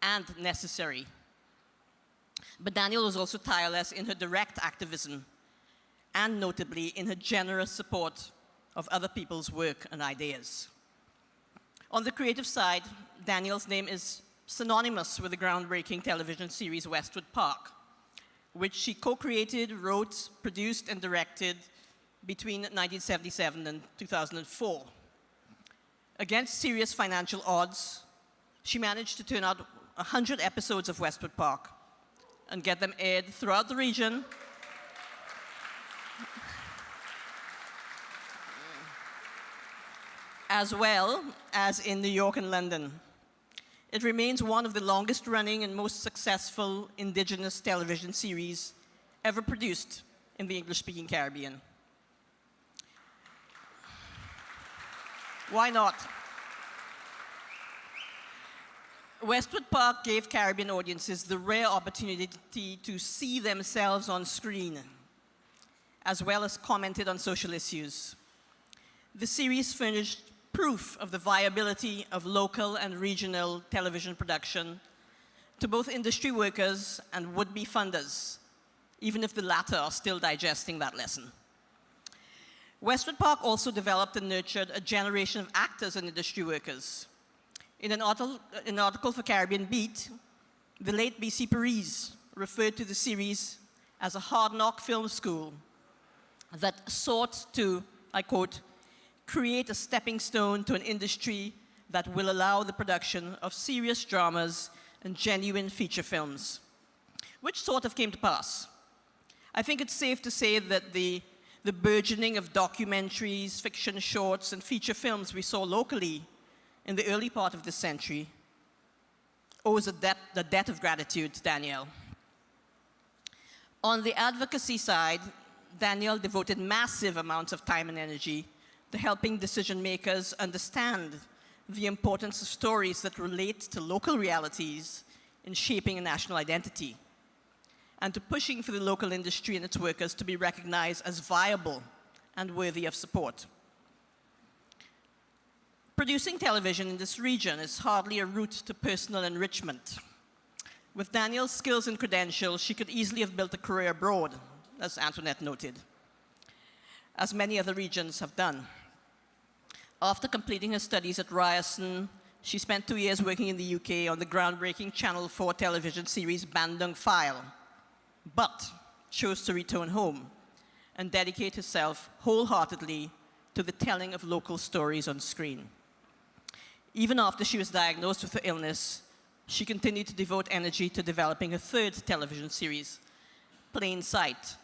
and necessary. But Danielle was also tireless in her direct activism, and notably in her generous support of other people's work and ideas. On the creative side, Danielle's name is synonymous with the groundbreaking television series Westwood Park, which she co-created, wrote, produced, and directed between 1977 and 2004. Against serious financial odds, she managed to turn out 100 episodes of Westwood Park and get them aired throughout the region, as well as in New York and London. It remains one of the longest running and most successful indigenous television series ever produced in the English-speaking Caribbean. Why not? Westwood Park gave Caribbean audiences the rare opportunity to see themselves on screen, as well as commented on social issues. The series furnished proof of the viability of local and regional television production to both industry workers and would-be funders, even if the latter are still digesting that lesson. Westwood Park also developed and nurtured a generation of actors and industry workers. In an article for Caribbean Beat, the late B.C. Paris referred to the series as a hard-knock film school that sought to, I quote, create a stepping stone to an industry that will allow the production of serious dramas and genuine feature films, which sort of came to pass. I think it's safe to say that the burgeoning of documentaries, fiction shorts, and feature films we saw locally in the early part of this century owes the debt of gratitude to Danielle. On the advocacy side, Danielle devoted massive amounts of time and energy to helping decision makers understand the importance of stories that relate to local realities in shaping a national identity, and to pushing for the local industry and its workers to be recognized as viable and worthy of support. Producing television in this region is hardly a route to personal enrichment. With Danielle's skills and credentials, she could easily have built a career abroad, as Antonet noted, as many other regions have done. After completing her studies at Ryerson, she spent 2 years working in the UK on the groundbreaking Channel 4 television series Bandung File, but chose to return home and dedicate herself wholeheartedly to the telling of local stories on screen. Even after she was diagnosed with her illness, she continued to devote energy to developing her third television series, Plain Sight,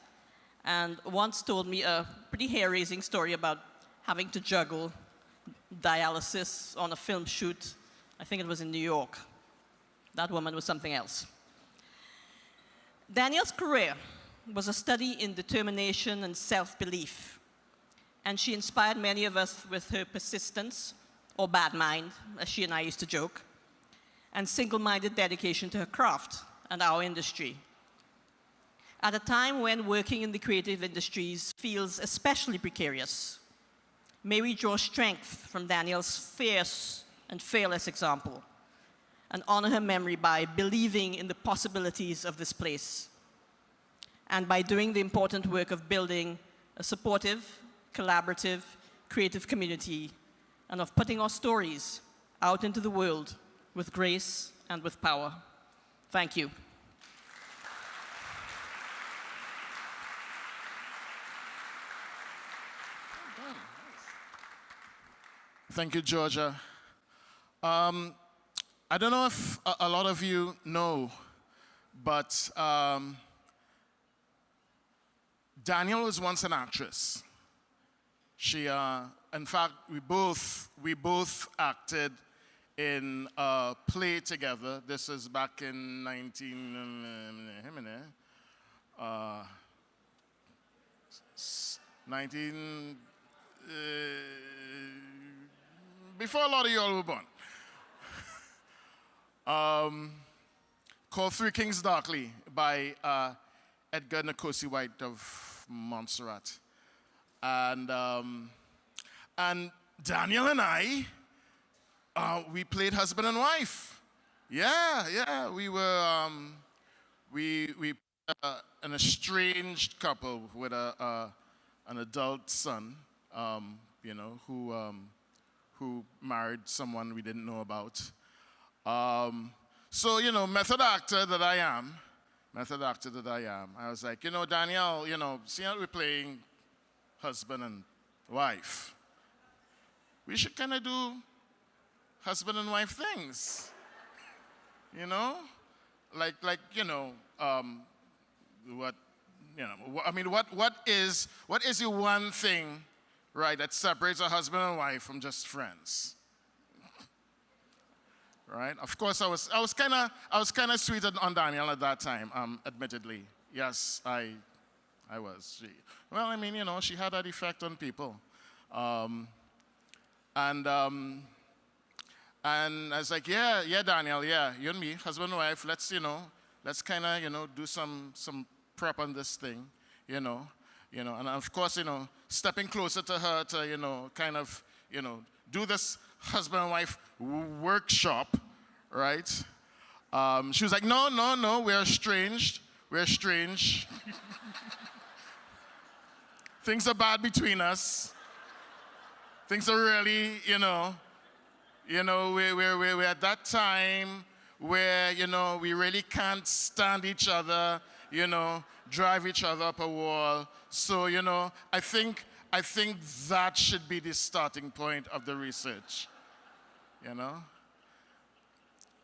and once told me a pretty hair-raising story about having to juggle dialysis on a film shoot. I think it was in New York. That woman was something else. Danielle's career was a study in determination and self-belief, and she inspired many of us with her persistence, or bad mind, as she and I used to joke, and single-minded dedication to her craft and our industry. At a time when working in the creative industries feels especially precarious, may we draw strength from Danielle's fierce and fearless example and honor her memory by believing in the possibilities of this place and by doing the important work of building a supportive, collaborative, creative community and of putting our stories out into the world with grace and with power. Thank you. Thank you, Georgia. I don't know if a lot of you know, but Danielle was once an actress. She, in fact, we both acted in a play together. This is back in 19 before a lot of y'all were born. Called Three Kings Darkly by Edgar Nkosi White of Montserrat. And Danielle and I, we played husband and wife. Yeah, we were, an estranged couple with an adult son, you know, who married someone we didn't know about. So, you know, method actor that I am, I was like, you know, Danielle, you know, seeing how we're playing husband and wife, we should kind of do husband and wife things, you know? Like, you know, what, you know, I mean, what is the one thing, right, that separates a husband and wife from just friends? Right? Of course, I was kind of sweet on Danielle at that time, admittedly. Yes, I was. Well, I mean, you know, she had that effect on people. And I was like, yeah, Danielle, yeah, you and me, husband and wife, let's kind of, you know, do some prep on this thing, you know, and of course, you know, stepping closer to her to, you know, kind of, you know, do this husband and wife workshop, right? She was like, no, we're estranged. Things are bad between us. Things are really, you know, we're at that time where, you know, we really can't stand each other, you know, drive each other up a wall. So, you know, I think that should be the starting point of the research, you know,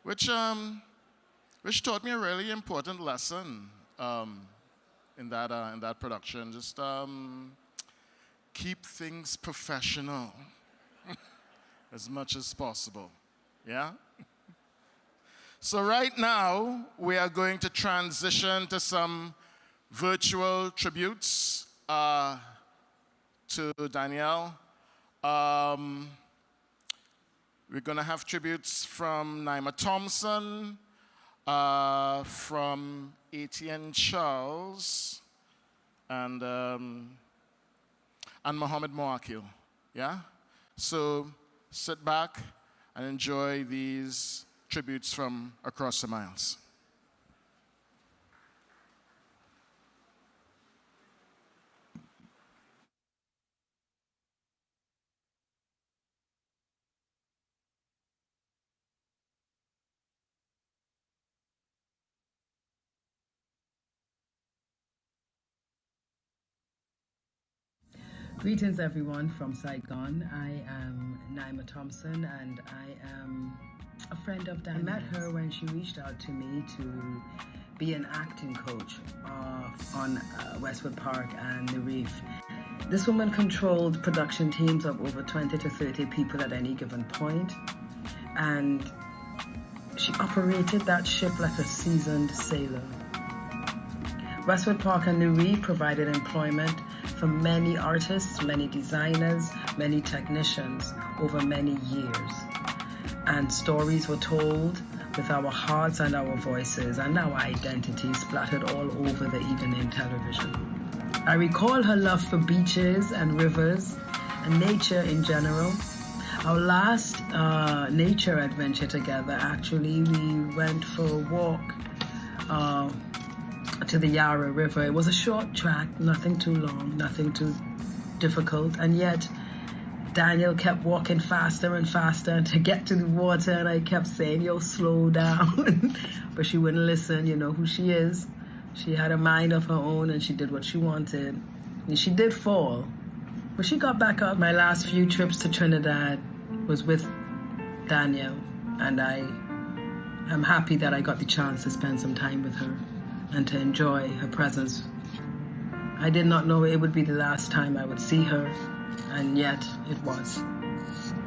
which taught me a really important lesson in that production. Just keep things professional as much as possible, yeah? So right now, we are going to transition to some virtual tributes to Danielle. We're going to have tributes from Naima Thompson, from Etienne Charles, and Mohammed Moakil. Yeah? So sit back and enjoy these tributes from across the miles. Greetings, everyone, from Saigon. I am Naima Thompson, and I am a friend of Danielle. I met her when she reached out to me to be an acting coach on Westwood Park and the Reef. This woman controlled production teams of over 20 to 30 people at any given point, and she operated that ship like a seasoned sailor. Westwood Park and the Reef provided employment for many artists, many designers, many technicians over many years. And stories were told with our hearts and our voices and our identities splattered all over the evening television. I recall her love for beaches and rivers and nature in general. Our last nature adventure together, actually, we went for a walk to the Yarra River. It was a short track, nothing too long, nothing too difficult, and yet Danielle kept walking faster and faster to get to the water, and I kept saying, yo, slow down. But she wouldn't listen. You know who she is. She had a mind of her own, and she did what she wanted. And she did fall, but she got back up. My last few trips to Trinidad was with Danielle, and I am happy that I got the chance to spend some time with her and to enjoy her presence. I did not know it would be the last time I would see her, and yet it was.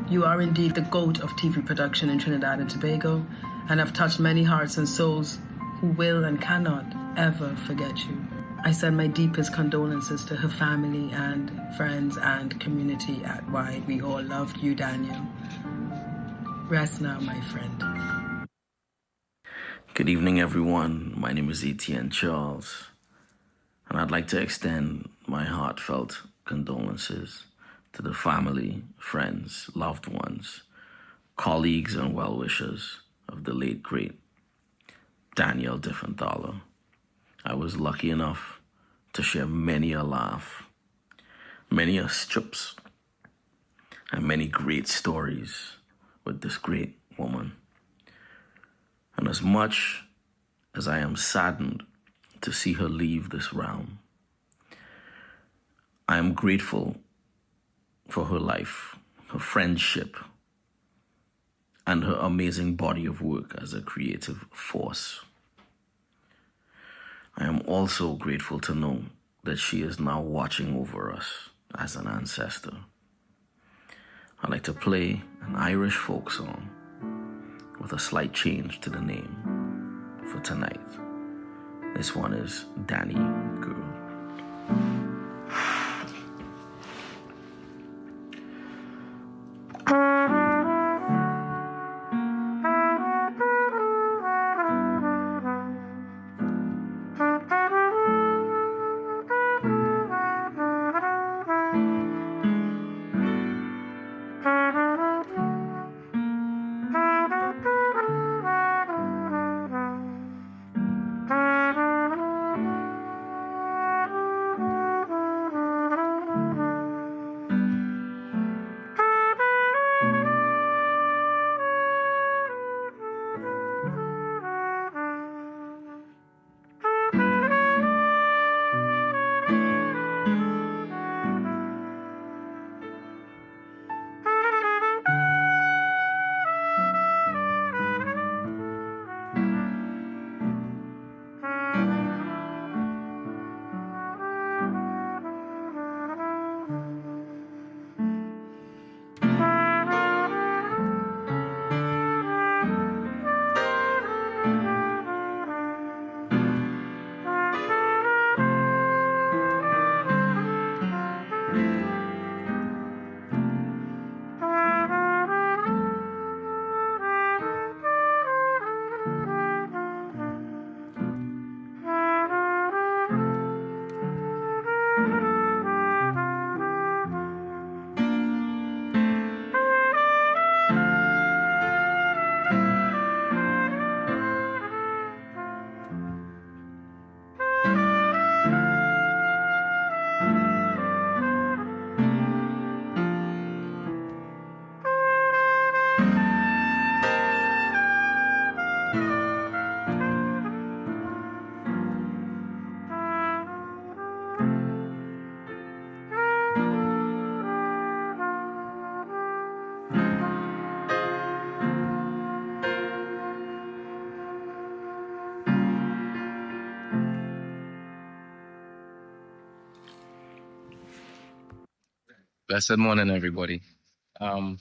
You are indeed the GOAT of TV production in Trinidad and Tobago, and have touched many hearts and souls who will and cannot ever forget you. I send my deepest condolences to her family and friends and community at wide. We all loved you, Danielle. Rest now, my friend. Good evening, everyone. My name is Etienne Charles, and I'd like to extend my heartfelt condolences to the family, friends, loved ones, colleagues, and well-wishers of the late, great Danielle Dieffenthaller. I was lucky enough to share many a laugh, many a strips, and many great stories with this great woman. And as much as I am saddened to see her leave this realm, I am grateful for her life, her friendship, and her amazing body of work as a creative force. I am also grateful to know that she is now watching over us as an ancestor. I'd like to play an Irish folk song with a slight change to the name for tonight. This one is Danny Gourde. Blessed morning, everybody. To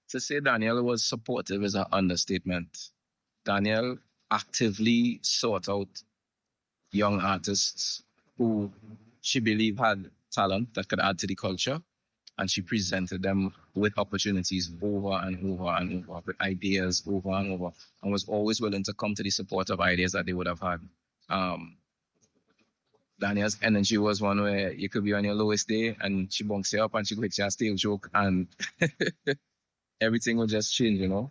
say Danielle was supportive is an understatement. Danielle actively sought out young artists who she believed had talent that could add to the culture, and she presented them with opportunities over and over and over, with ideas over and over, and was always willing to come to the support of ideas that they would have had. Danielle's energy was one where you could be on your lowest day and she bunks you up and she could hit you a stale joke and everything would just change, you know.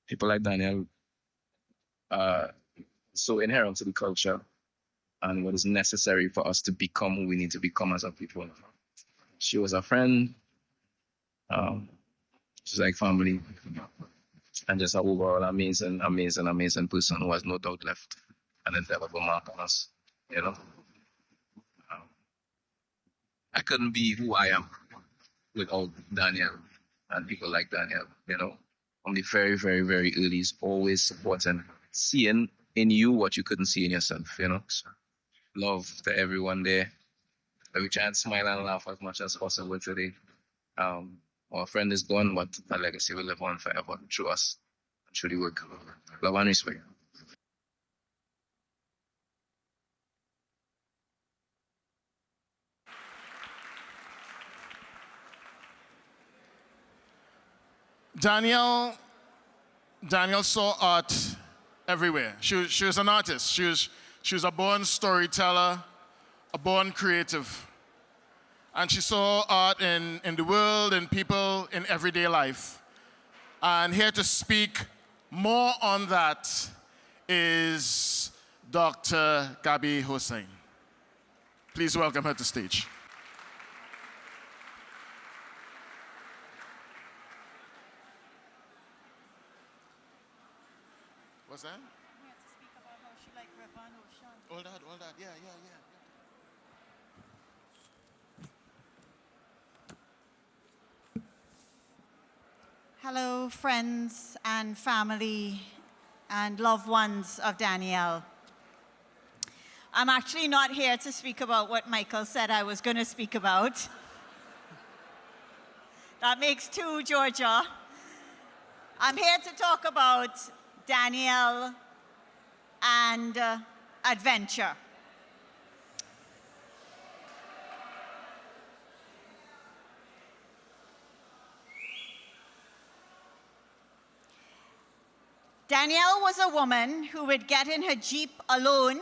People like Danielle are so inherent to the culture and what is necessary for us to become who we need to become as a people. She was a friend. She's like family. And just an overall amazing person who has no doubt left an indelible mark on us, you know. I couldn't be who I am without Danielle and people like Danielle, you know. From the very, very, very early, always supporting, seeing in you what you couldn't see in yourself, you know. So, love to everyone there. Let me try and smile and laugh as much as possible today. Our friend is gone, but our legacy will live on forever through us, through the work. Love and respect. Danielle saw art everywhere. She was an artist. She was a born storyteller, a born creative. And she saw art in the world and people in everyday life. And here to speak more on that is Dr. Gabi Hossein. Please welcome her to stage. What's that? We had to speak about how she liked river and ocean. All that, yeah. Hello, friends and family and loved ones of Danielle. I'm actually not here to speak about what Michael said I was going to speak about. That makes two, Georgia. I'm here to talk about Danielle and adventure. Danielle was a woman who would get in her Jeep alone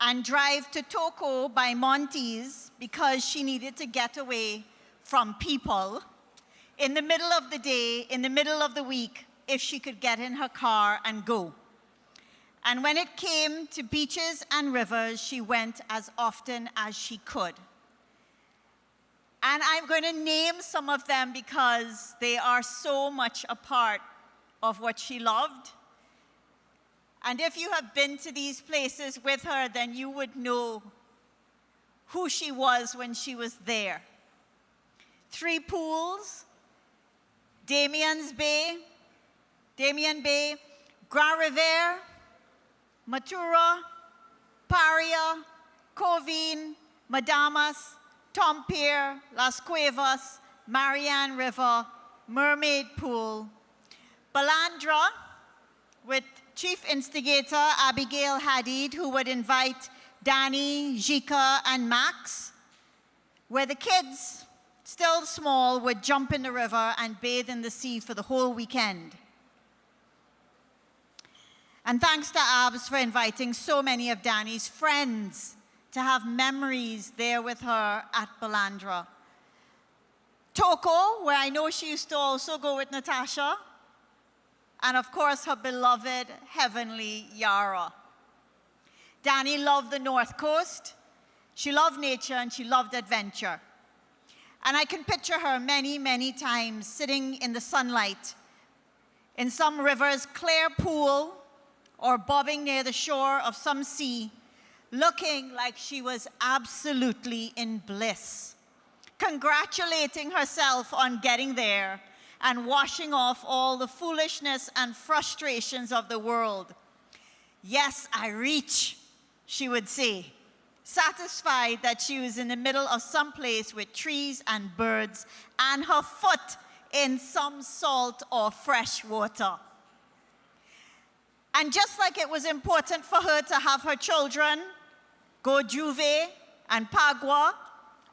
and drive to Toko by Monty's because she needed to get away from people in the middle of the day, in the middle of the week, if she could get in her car and go. And when it came to beaches and rivers, she went as often as she could. And I'm going to name some of them because they are so much a part of what she loved. And if you have been to these places with her, then you would know who she was when she was there. Three Pools, Damien Bay, Grand Riviere, Matura, Paria, Covine, Madamas, Tompier, Las Cuevas, Marianne River, Mermaid Pool, Balandra, with chief instigator Abigail Hadid, who would invite Danny, Jika, and Max, where the kids, still small, would jump in the river and bathe in the sea for the whole weekend. And thanks to Abs for inviting so many of Danny's friends to have memories there with her at Balandra. Toko, where I know she used to also go with Natasha, and of course her beloved heavenly Yara. Danny loved the North Coast, she loved nature, and she loved adventure. And I can picture her many, many times sitting in the sunlight in some river's clear pool or bobbing near the shore of some sea, looking like she was absolutely in bliss, congratulating herself on getting there and washing off all the foolishness and frustrations of the world. Yes, I reach, she would say, satisfied that she was in the middle of some place with trees and birds and her foot in some salt or fresh water. And just like it was important for her to have her children go Juve and Pagua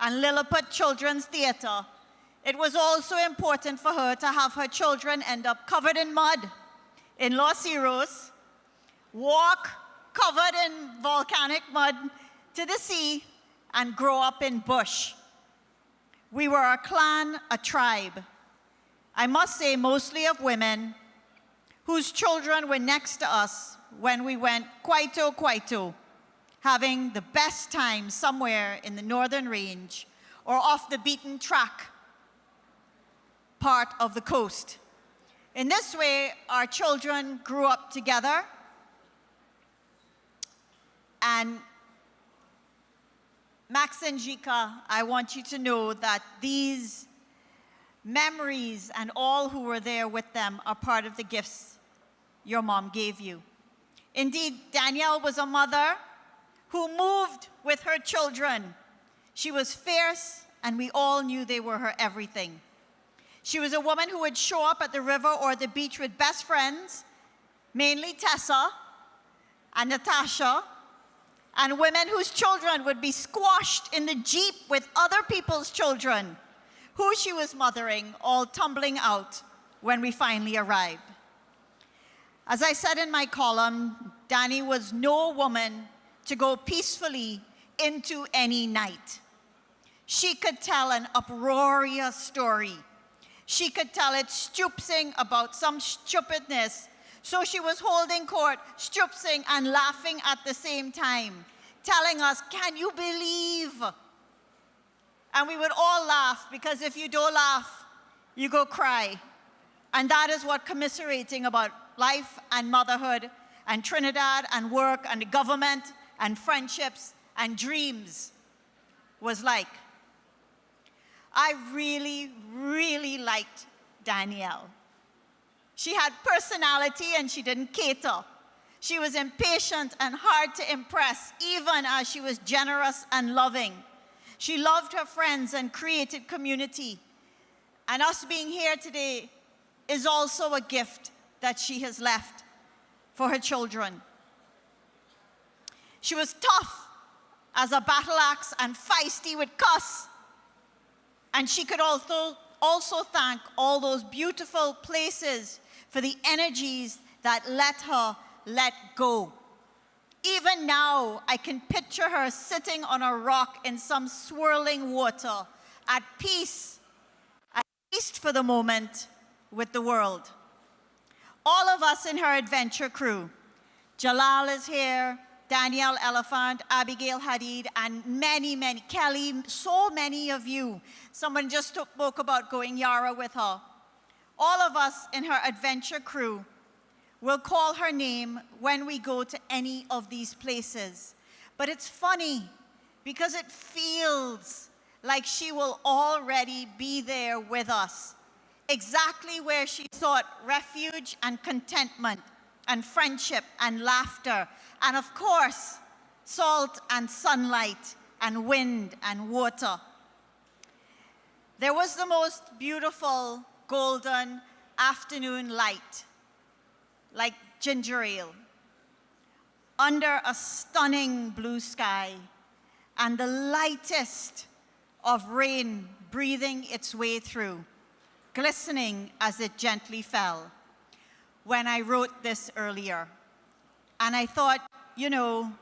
and Lilliput Children's Theatre, it was also important for her to have her children end up covered in mud in Los Heroes, walk covered in volcanic mud to the sea, and grow up in bush. We were a clan, a tribe. I must say mostly of women whose children were next to us when we went Kwaito, having the best time somewhere in the northern range or off the beaten track part of the coast. In this way, our children grew up together, and Max and Jika, I want you to know that these memories and all who were there with them are part of the gifts your mom gave you. Indeed, Danielle was a mother who moved with her children. She was fierce, and we all knew they were her everything. She was a woman who would show up at the river or the beach with best friends, mainly Tessa and Natasha, and women whose children would be squashed in the Jeep with other people's children, who she was mothering, all tumbling out when we finally arrived. As I said in my column, Dani was no woman to go peacefully into any night. She could tell an uproarious story. She could tell it stoopsing about some stupidness. So she was holding court, stoopsing and laughing at the same time, telling us, "Can you believe?" And we would all laugh, because if you don't laugh, you go cry. And that is what commiserating about life and motherhood and Trinidad and work and the government and friendships and dreams was like. I really, really liked Danielle. She had personality and she didn't cater. She was impatient and hard to impress, even as she was generous and loving. She loved her friends and created community. And us being here today is also a gift that she has left for her children. She was tough as a battle axe and feisty with cuss. And she could also thank all those beautiful places for the energies that let her let go. Even now, I can picture her sitting on a rock in some swirling water, at peace, at least for the moment, with the world. All of us in her adventure crew, Jalal is here, Danielle Elephant, Abigail Hadid, and many, many, Kelly, so many of you. Someone just spoke about going Yara with her. All of us in her adventure crew will call her name when we go to any of these places. But it's funny, because it feels like she will already be there with us, exactly where she sought refuge and contentment and friendship and laughter, and of course, salt and sunlight and wind and water. There was the most beautiful golden afternoon light, like ginger ale, under a stunning blue sky, and the lightest of rain breathing its way through, glistening as it gently fell, when I wrote this earlier. And I thought, you know,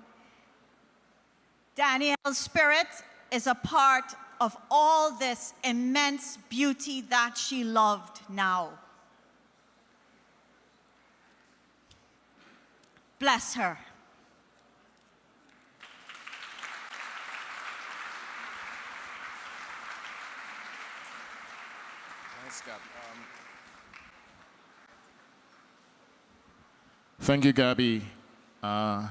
Danielle's spirit is a part of all this immense beauty that she loved now. Bless her. Thanks, Gab. Thank you, Gabby. One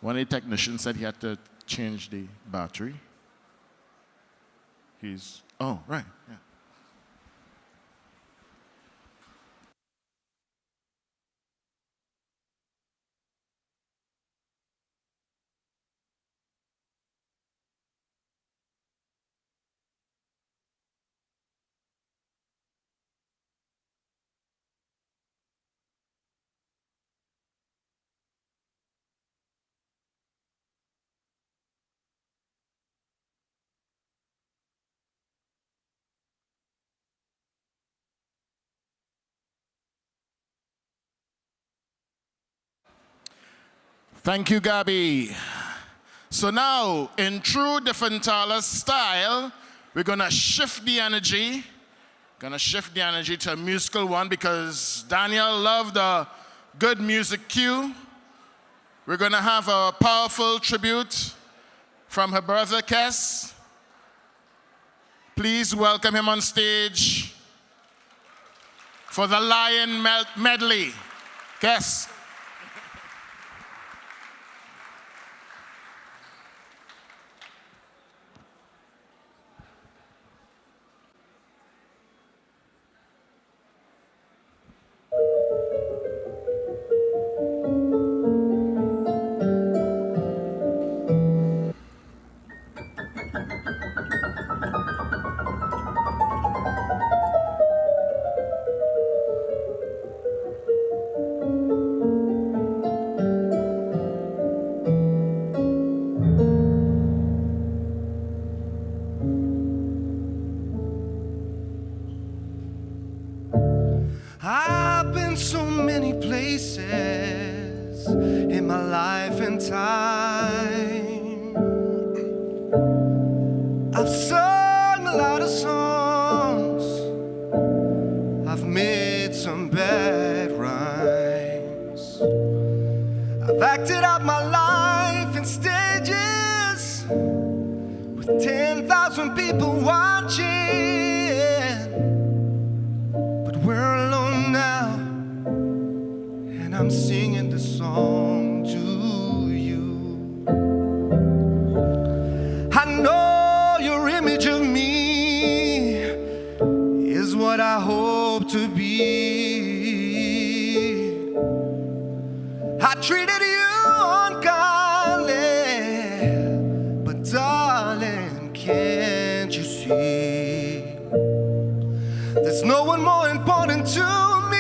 of the technicians said he had to change the battery. Oh, right, yeah. Thank you, Gabby. So now, in true Dieffenthaller style, we're gonna shift the energy. Gonna shift the energy to a musical one because Danielle loved a good music cue. We're gonna have a powerful tribute from her brother, Kes. Please welcome him on stage for the Lion Medley. Kes. I've been so many places in my life and time. I've sung a lot of songs. I've made some bad rhymes. I've acted out my life in stages with 10,000 people watching. We're alone now, and I'm singing this song to you. I know your image of me is what I hope to be. I treated you unkindly, but darling, can't you see? There's no one more important to me.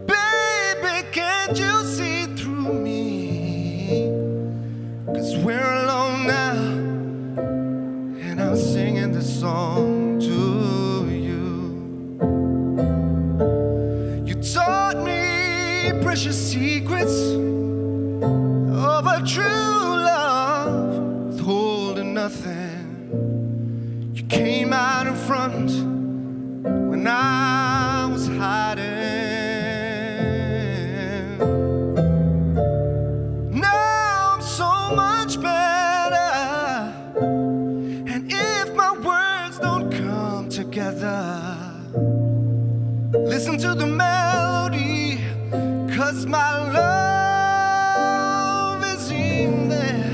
Baby, can't you see through me? 'Cause we're alone now, and I'm singing this song to you. You taught me precious secrets of a true love withholding nothing. You came out in front when I was hiding. Now I'm so much better, and if my words don't come together, listen to the melody, 'cause my love is in there.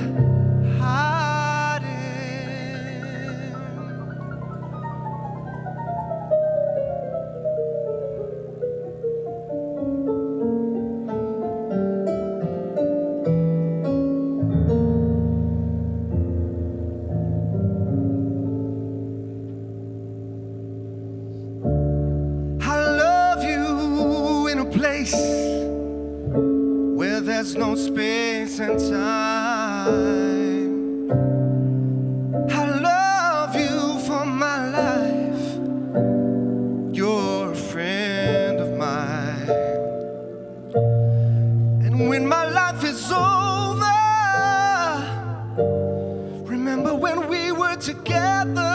Where there's no space and time. I love you for my life. You're a friend of mine. And when my life is over, remember when we were together.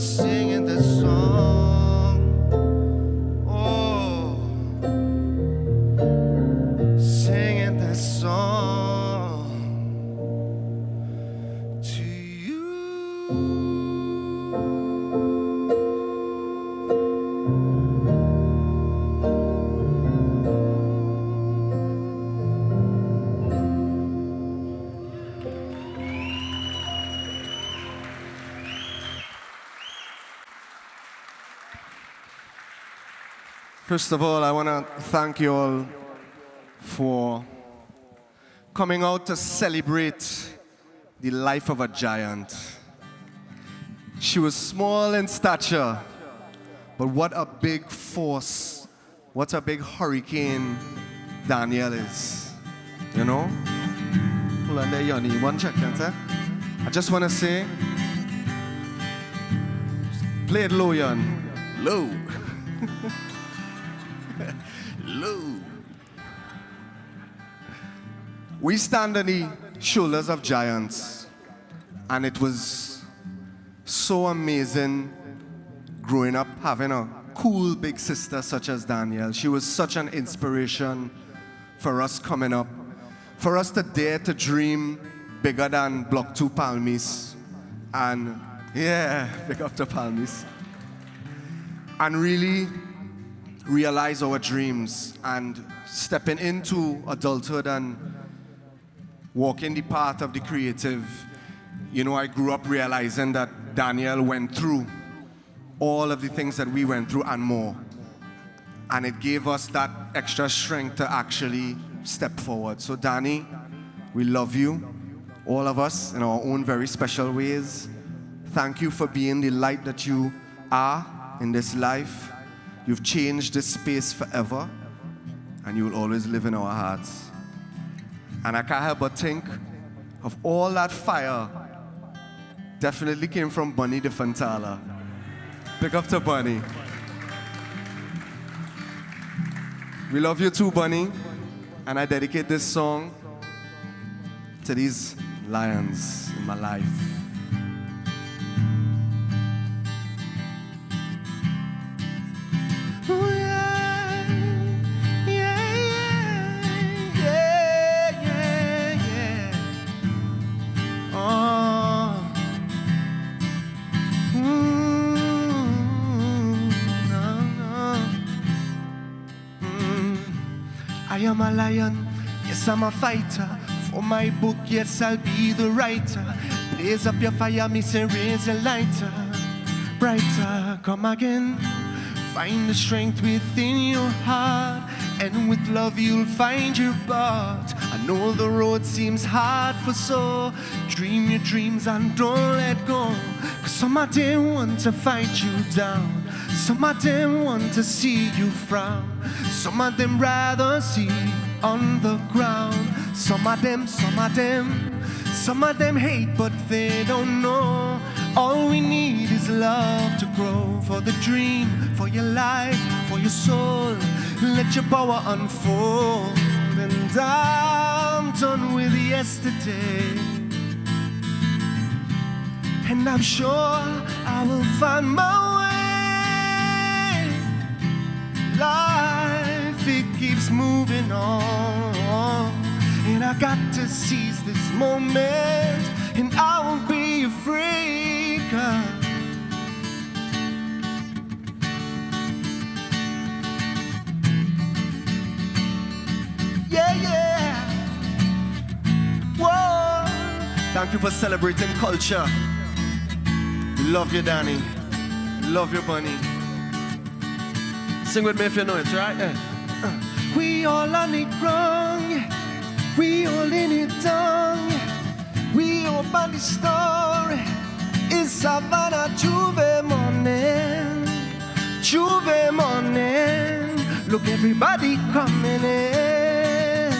Singing this song, oh, singing this song to you. First of all, I want to thank you all for coming out to celebrate the life of a giant. She was small in stature, but what a big force, what a big hurricane Danielle is, you know? Hold on there, Yanni, 1 second, sir. I just want to say, play it low, Yan. Low. Low. We stand on the shoulders of giants, and it was so amazing growing up having a cool big sister such as Danielle. She was such an inspiration for us coming up, for us to dare to dream bigger than Block 2 Palmis, and yeah, big up to Palmis, and really realize our dreams and stepping into adulthood and walking the path of the creative. You know, I grew up realizing that Danielle went through all of the things that we went through and more. And it gave us that extra strength to actually step forward. So Danny, we love you, all of us in our own very special ways. Thank you for being the light that you are in this life. You've changed this space forever, and you will always live in our hearts. And I can't help but think of all that fire definitely came from Bunny Dieffenthaller. Big up to Bunny. We love you too, Bunny. And I dedicate this song to these lions in my life. Oh, yeah. Yeah, yeah. Yeah, yeah, yeah. Oh. I am a lion, yes I'm a fighter. For my book, yes I'll be the writer. Blaze up your fire, me say raise a lighter. Brighter, come again. Find the strength within your heart, and with love you'll find your part. I know the road seems hard for so. Dream your dreams and don't let go. Cause some of them want to fight you down. Some of them want to see you frown. Some of them rather see on the ground. Some of them hate but they don't know. All we need is love to grow. For the dream, for your life, for your soul. Let your power unfold. And I'm done with yesterday, and I'm sure I will find my way. Life, it keeps moving on, and I got to seize this moment, and I won't be afraid, 'cause yeah, yeah. Whoa. Thank you for celebrating culture. Love you, Danny. Love you, Bunny. Sing with me if you know it, right? We all on it wrong, yeah. We all in it down, yeah. We open the story. It's Savannah Juve morning. Juve morning. Look, everybody coming in.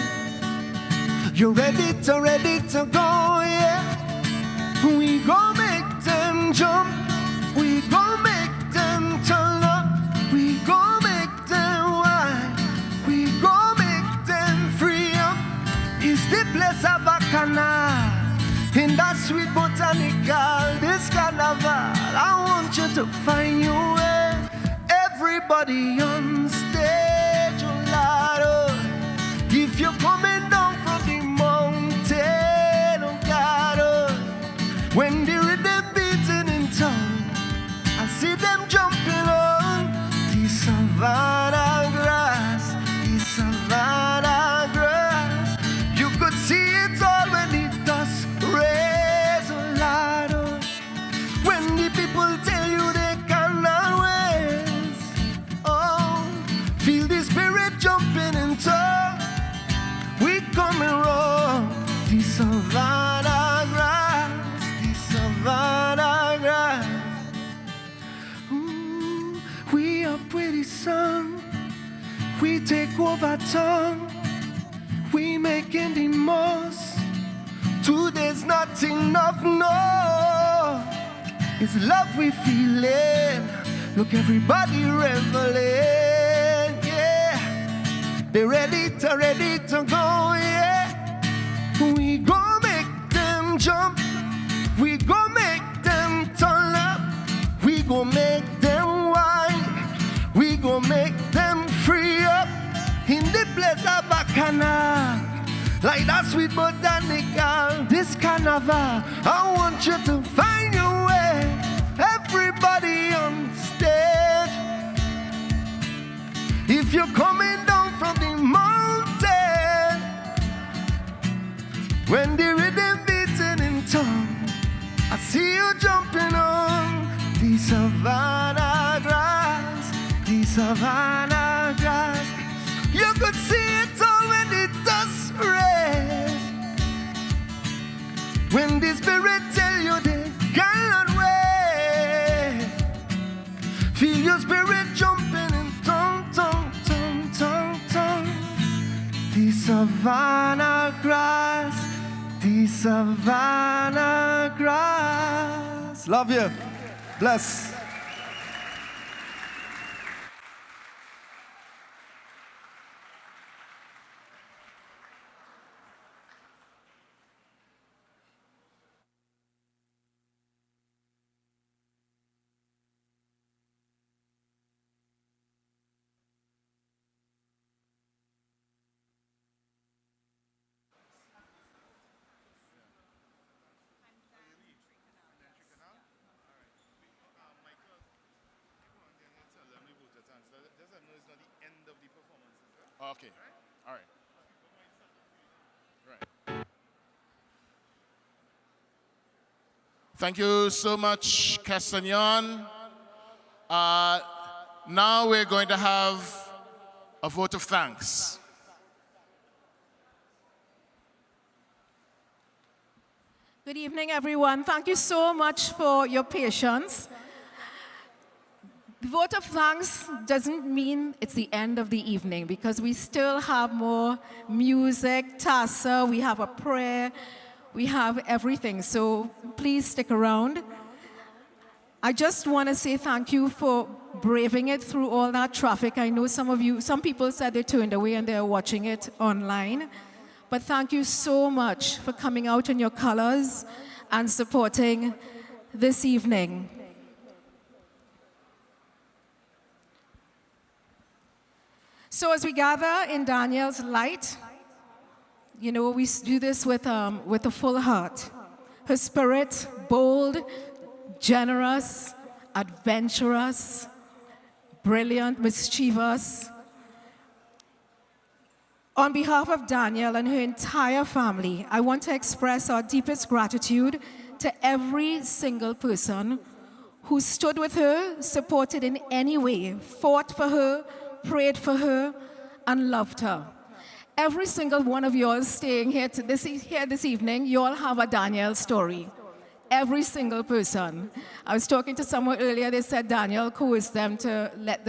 You ready to go, yeah? We gon' make them jump. We gon' make them turn up. We gon' make them wine. We gon' make them free up. It's the place of Bacchanal in that sweet botanical. This carnival, I want you to find your way. Everybody on stage, oh Lord, oh. If you're coming down from the mountain, oh God, oh. When the rhythm beating in town, I see them jumping on the savannah grass, the savannah grass. You could see it all when the dust raise, oh Lord, oh. When the people tell you they cannot wait, oh, feel the spirit jumping in town. We coming wrong, the savannah grass, the savannah grass. Ooh, we up with the sun, we take over town, we making the most. Today's not enough, no. It's love we feeling, Look, everybody reveling, yeah. They ready to go, yeah. We gon' make them jump. We gon' make them turn up. We gon' make them whine. We gon' make them free up in the place of Bacchanal. Like that sweet botanical, this carnival. I want you to find your way. Everybody on stage. If you're coming down from the mountain, when the rhythm beating in tongue, I see you jumping on the savannah grass, the savannah grass. You could see it all when the dust raise. When the spirit tell you they cannot wait, feel your spirit jumping in tongue, tongue, tongue, tongue, tongue. The savannah grass, the savannah grass. Love you. Bless. Okay, all right. Right. Thank you so much, Castagnon. Now we're going to have a vote of thanks. Good evening, everyone. Thank you so much for your patience. The vote of thanks doesn't mean it's the end of the evening, because we still have more music, tassa, we have a prayer, we have everything. So please stick around. I just want to say thank you for braving it through all that traffic. I know some people said they turned away and they're watching it online. But thank you so much for coming out in your colors and supporting this evening. So as we gather in Danielle's light, you know, we do this with a full heart. Her spirit, bold, generous, adventurous, brilliant, mischievous. On behalf of Danielle and her entire family, I want to express our deepest gratitude to every single person who stood with her, supported in any way, fought for her, prayed for her, and loved her. Every single one of you all staying here this evening, you all have a Danielle story. Every single person. I was talking to someone earlier, they said Danielle coerced them to let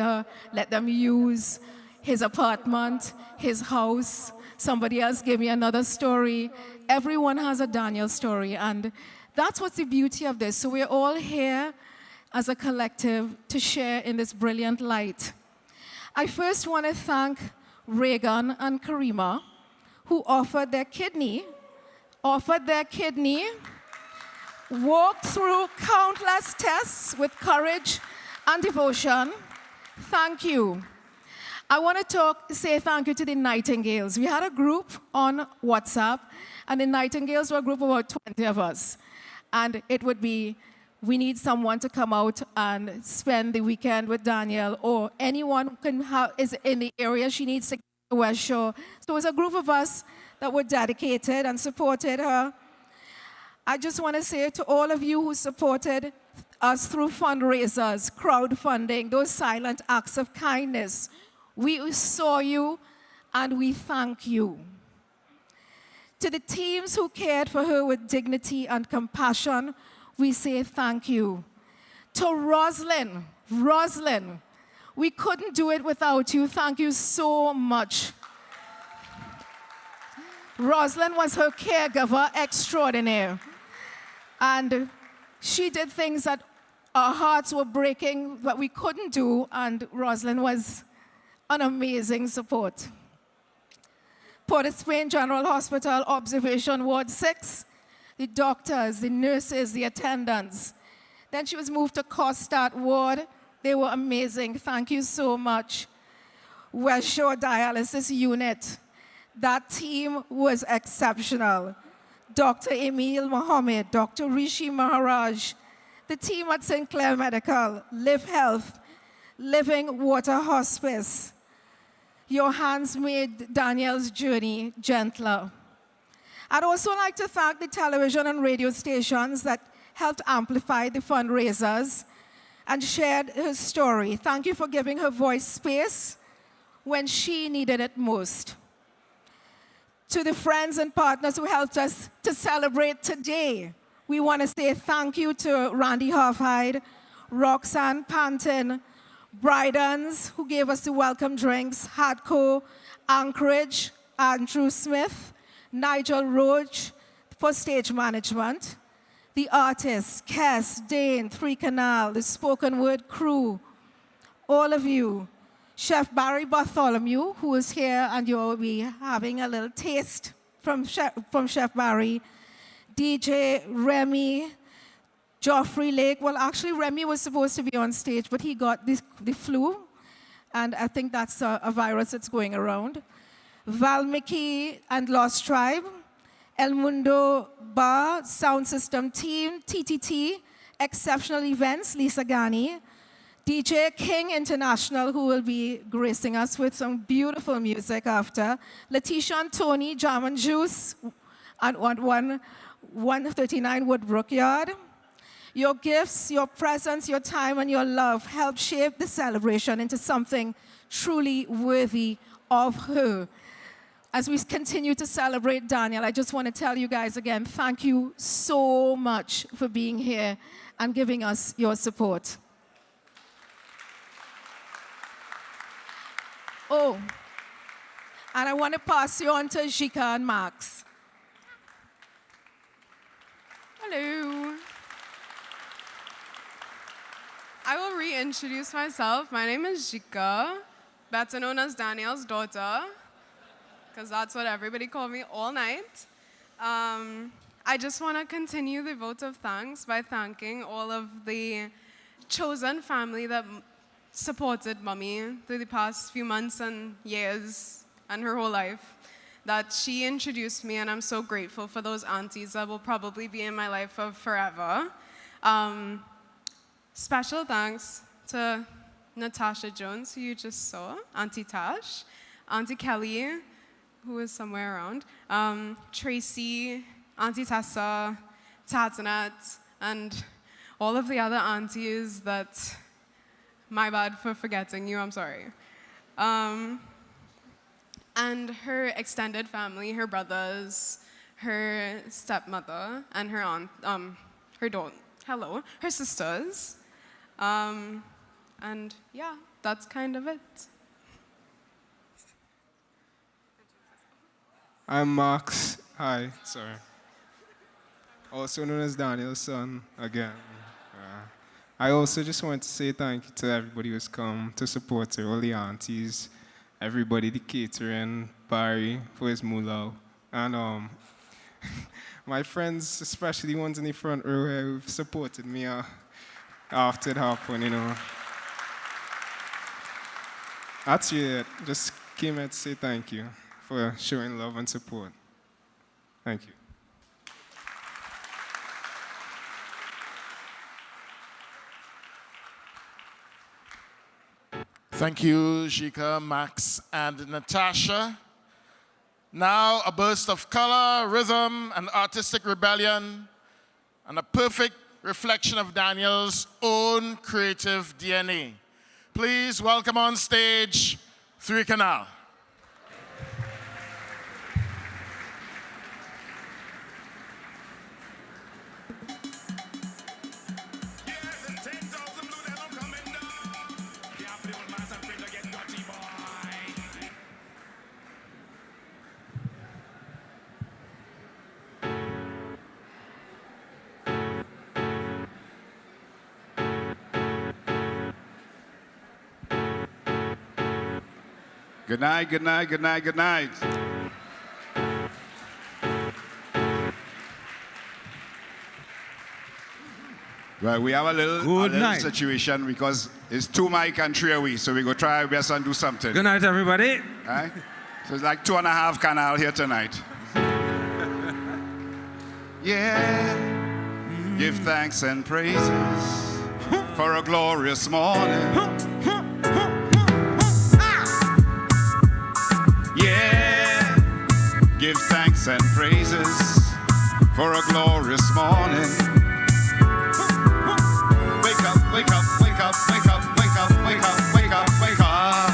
them use his apartment, his house. Somebody else gave me another story. Everyone has a Danielle story, and that's what's the beauty of this. So we're all here as a collective to share in this brilliant light. I first want to thank Reagan and Karima, who offered their kidney, walked through countless tests with courage and devotion. Thank you. I want to say thank you to the Nightingales. We had a group on WhatsApp, and the Nightingales were a group of about 20 of us. And it would be, we need someone to come out and spend the weekend with Danielle, or anyone who is in the area she needs to get to West Shore. So it was a group of us that were dedicated and supported her. I just want to say to all of you who supported us through fundraisers, crowdfunding, those silent acts of kindness, we saw you and we thank you. To the teams who cared for her with dignity and compassion, we say thank you. To Roslyn, we couldn't do it without you. Thank you so much. Roslyn was her caregiver extraordinaire. And she did things that Our hearts were breaking, but we couldn't do, and Rosalind was an amazing support. Port of Spain General Hospital, Observation Ward 6, the doctors, the nurses, the attendants. Then she was moved to Costart Ward. They were amazing. Thank you so much. West Shore Dialysis Unit. That team was exceptional. Dr. Emil Mohammed, Dr. Rishi Maharaj, the team at St. Clair Medical, Live Health, Living Water Hospice. Your hands made Danielle's journey gentler. I'd also like to thank the television and radio stations that helped amplify the fundraisers and shared her story. Thank you for giving her voice space when she needed it most. To the friends and partners who helped us to celebrate today, we want to say thank you to Randy Halfhide, Roxanne Panton, Brydens, who gave us the welcome drinks, Hadco, Anchorage, Andrew Smith, Nigel Roach for stage management, the artists, Kes, Dane, Three Canal, the spoken word crew, all of you, Chef Barry Bartholomew, who is here, and you'll be having a little taste from Chef Barry, DJ Remy, Geoffrey Lake. Well, actually, Remy was supposed to be on stage, but he got the flu, and I think that's a virus that's going around. Valmiki and Lost Tribe, El Mundo Bar, Sound System Team, TTT, Exceptional Events, Lisa Gani, DJ King International, who will be gracing us with some beautiful music after, Letitia and Tony, Jam and Juice, and 139 Woodbrook Yard. Your gifts, your presence, your time, and your love help shape the celebration into something truly worthy of her. As we continue to celebrate Danielle, I just want to tell you guys again, thank you so much for being here and giving us your support. Oh, and I want to pass you on to Jika and Max. Hello. I will reintroduce myself. My name is Jika, better known as Danielle's daughter, because that's what everybody called me all night. I just want to continue the vote of thanks by thanking all of the chosen family that supported Mommy through the past few months and years and her whole life, that she introduced me, and I'm so grateful for those aunties that will probably be in my life for forever. Special thanks to Natasha Jones, who you just saw, Auntie Tash, Auntie Kelly, who is somewhere around, Tracy, Auntie Tessa, Antonet, and all of the other aunties that, my bad for forgetting you, I'm sorry. And her extended family, her brothers, her stepmother, and her aunt, her sisters. And yeah, that's kind of it. I'm Max. Hi, sorry. Also known as Daniel's son, again. I also just want to say thank you to everybody who's come to support her, all the aunties, everybody, the catering, Barry for his moolah, and my friends, especially the ones in the front row here who've supported me after it happened, you know. That's it. Just came here to say thank you for showing love and support. Thank you. Thank you, Jika, Max, and Natasha. Now, a burst of color, rhythm, and artistic rebellion, and a perfect reflection of Danielle's own creative DNA. Please welcome on stage, Three Canal. Good night, good night, good night, good night. Well, we have a little situation because it's 2 mic and 3 away, so we go try our best and do something. Good night, everybody. Right? So it's like 2.5 canal here tonight. Yeah, give thanks and praises for a glorious morning. Yeah, give thanks and praises for a glorious morning. Wake up, wake up, wake up, wake up, wake up, wake up, wake up, wake up.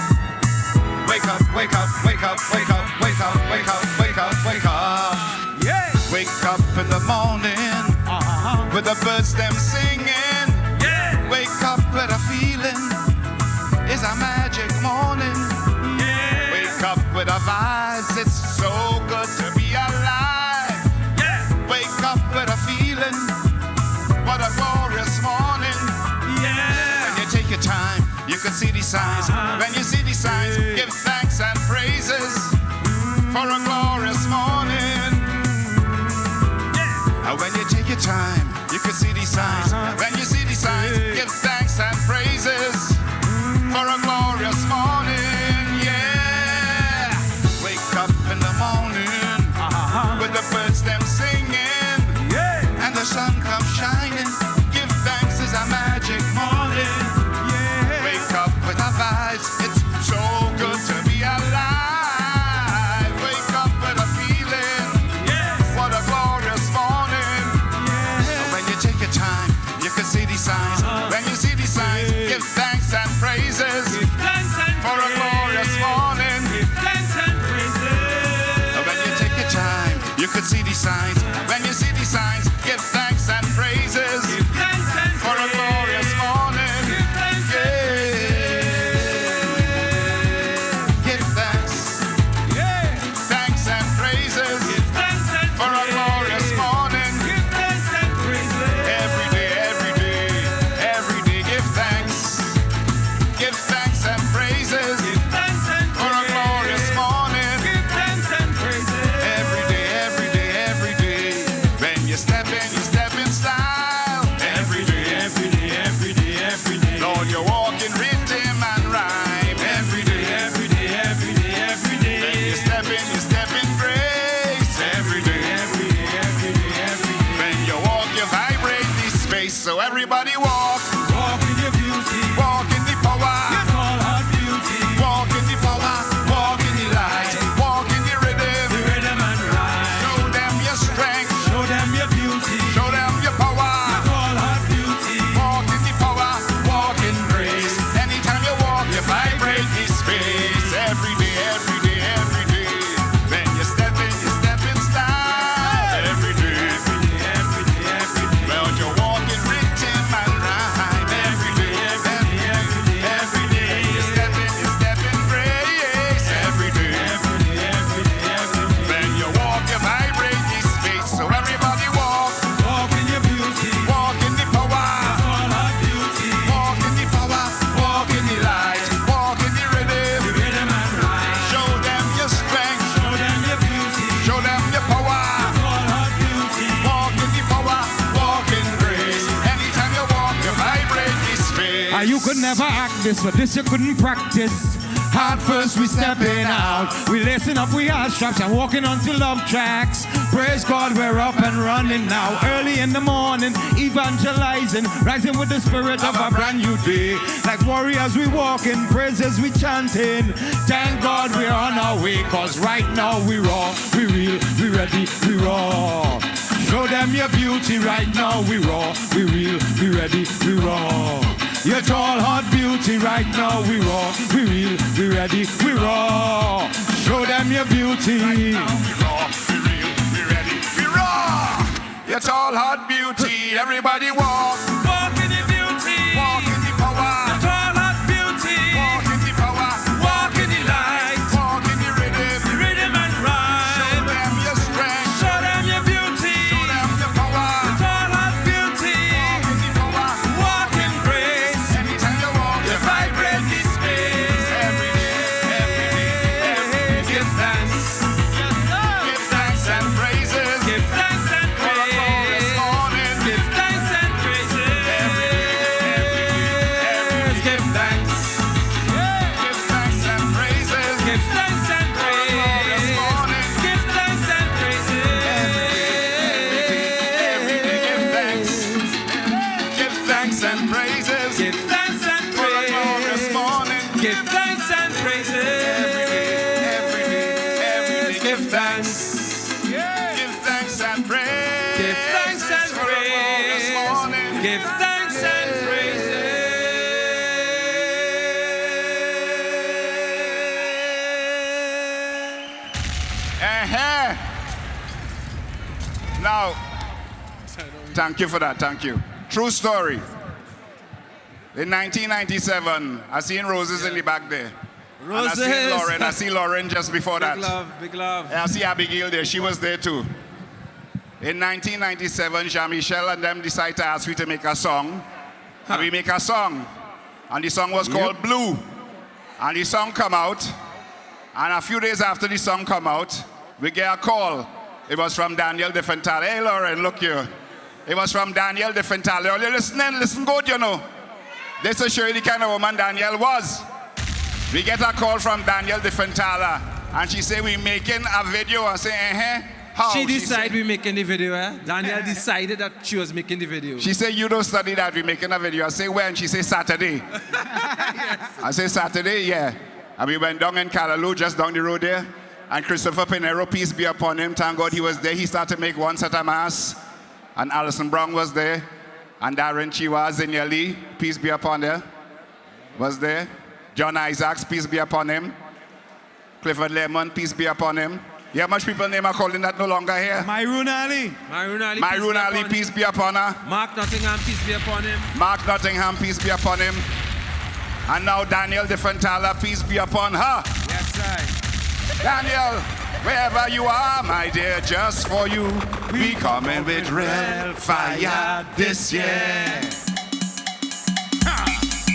Wake up, wake up, wake up, wake up, wake up, wake up, wake up, wake up. Yeah. Wake up in the morning with the birds them singing. Yeah. Wake up with a feeling it's a magic morning. Yeah. Wake up with a vibes, it's so good to be alive. Yeah. Wake up with a feeling, what a glorious morning. Yeah. When you take your time, you can see the signs. When you see the signs, give thanks and praises for a glorious morning. Yeah. And when you take your time, you can see the signs. When you see the signs, give thanks and praises for a glorious morning. Yeah. Wake up in the morning with the birds them singing. Yeah. And the sun comes shining. Give thanks, it's a magic morning. Yeah. Wake up with our vibes, it's so good to be alive. Wake up with a feeling, yes. What a glorious morning. Yeah. And when you take your time, you can see the signs. When you see the signs, give thanks and praises for a glorious morning. Give thanks and praises. And when you take your time, you can see the signs. When you see the signs, give thanks and praises for a glorious morning. Yeah. Give thanks. Yeah. Thanks and praises for a glorious morning. Give thanks and praises. Every day, every day, every day, give thanks. Give thanks and praises for a glorious morning. Give thanks and praises. Every day, every day, every day. When you step in style. Every day, every day, every day, every day. Lord, you walk in rhythm and rhyme. Every day, every day, every day, every day. When you step in grace. Every day, every day, every day, every day. When you walk, you vibrate this space. So everybody walk. Walk in your beauty. Walk in the power. It's all our beauty. Walk in the power. Walk in the light. Walk in the rhythm. The rhythm and rhyme. Show them your strength. Show them your beauty. Show them your power. It's all our beauty. Walk in the power. Walk in grace. Anytime you walk, you vibrate this space. Every day, every day, every day. When you step in style. Every day, every day, every day, every day. Well, you walk in rhythm and rhyme. Every day, every day, every day, every day. You step in grace. Every day, every day, every day, every day. When you walk, you vibrate this space. So everybody walk. Walk in your beauty. Walk in the power. It's all our beauty. Walk in the power. Walk in the light. Walk in the rhythm. The rhythm and rhyme. Show them your strength. Show them your beauty. Show them your power. It's all our beauty. Walk in the power. Walk in grace. Anytime you walk, you vibrate this space. You could never act this, but this you couldn't practice. Hard first, we stepping out. We lacing up, we hard straps and walking onto love tracks. Praise God, we're up and running now. Early in the morning, evangelizing, rising with the spirit of a brand new day. Like warriors, we walking, praises we chanting. Thank God we're on our way, cause right now we raw, we real, we ready, we raw. Show them your beauty right now, we raw, we real, we ready, we raw. Your tall, hot beauty right now, we raw, we real, we ready, we raw. Show them your beauty. Right now we raw, we real, we ready, we raw. Your tall, hot beauty. Everybody walk. Walk in your beauty. Walk in the power. Your tall, hot beauty. Walk in the power. Walk in the light. Walk in the rhythm. The rhythm and rhyme. Show them your strength. Show them your beauty. Show them your power. Your tall, hot beauty. Walk in the power. Walk in grace. Anytime you walk, you vibrate this space. Every day, every day, Now, thank you for that, thank you. True story. In 1997, I seen Roses in the back there. Roses. And I seen Lauren. I see Lauren just before that. Big love, big love. And I see Abigail there. She was there too. In 1997, Jean-Michel and them decided to ask me to make a song. And we make a song. And the song was called Blue. And the song come out. And a few days after the song come out, we get a call. It was from Danielle Dieffenthaller. Hey, Lauren, look here. It was from Danielle Dieffenthaller. Are you listening? Listen good, you know. This will show you the kind of woman Danielle was. We get a call from Danielle Dieffenthaller. And she say, we making a video. I say, how? She decided we making the video, eh? Danielle decided that she was making the video. She said, you don't study that, we making a video. I say, when? She say, Saturday. Yes. I say, Saturday? Yeah. And we went down in Callaloo, just down the road there. And Christopher Pinero, peace be upon him. Thank God he was there. He started to make one set of mass. And Alison Brown was there. And Darren Chiwa, Zinia Lee, peace be upon her, was there. John Isaacs, peace be upon him. Clifford Lemon, peace be upon him. Yeah, much people name are calling that no longer here. Myroon Ali. Myroon Ali, peace be upon her. Mark Nottingham, peace be upon him. Mark Nottingham, peace be upon him. And now Danielle Dieffenthaller, peace be upon her. Yes, sir. Danielle, wherever you are, my dear, just for you, we coming with real fire this year.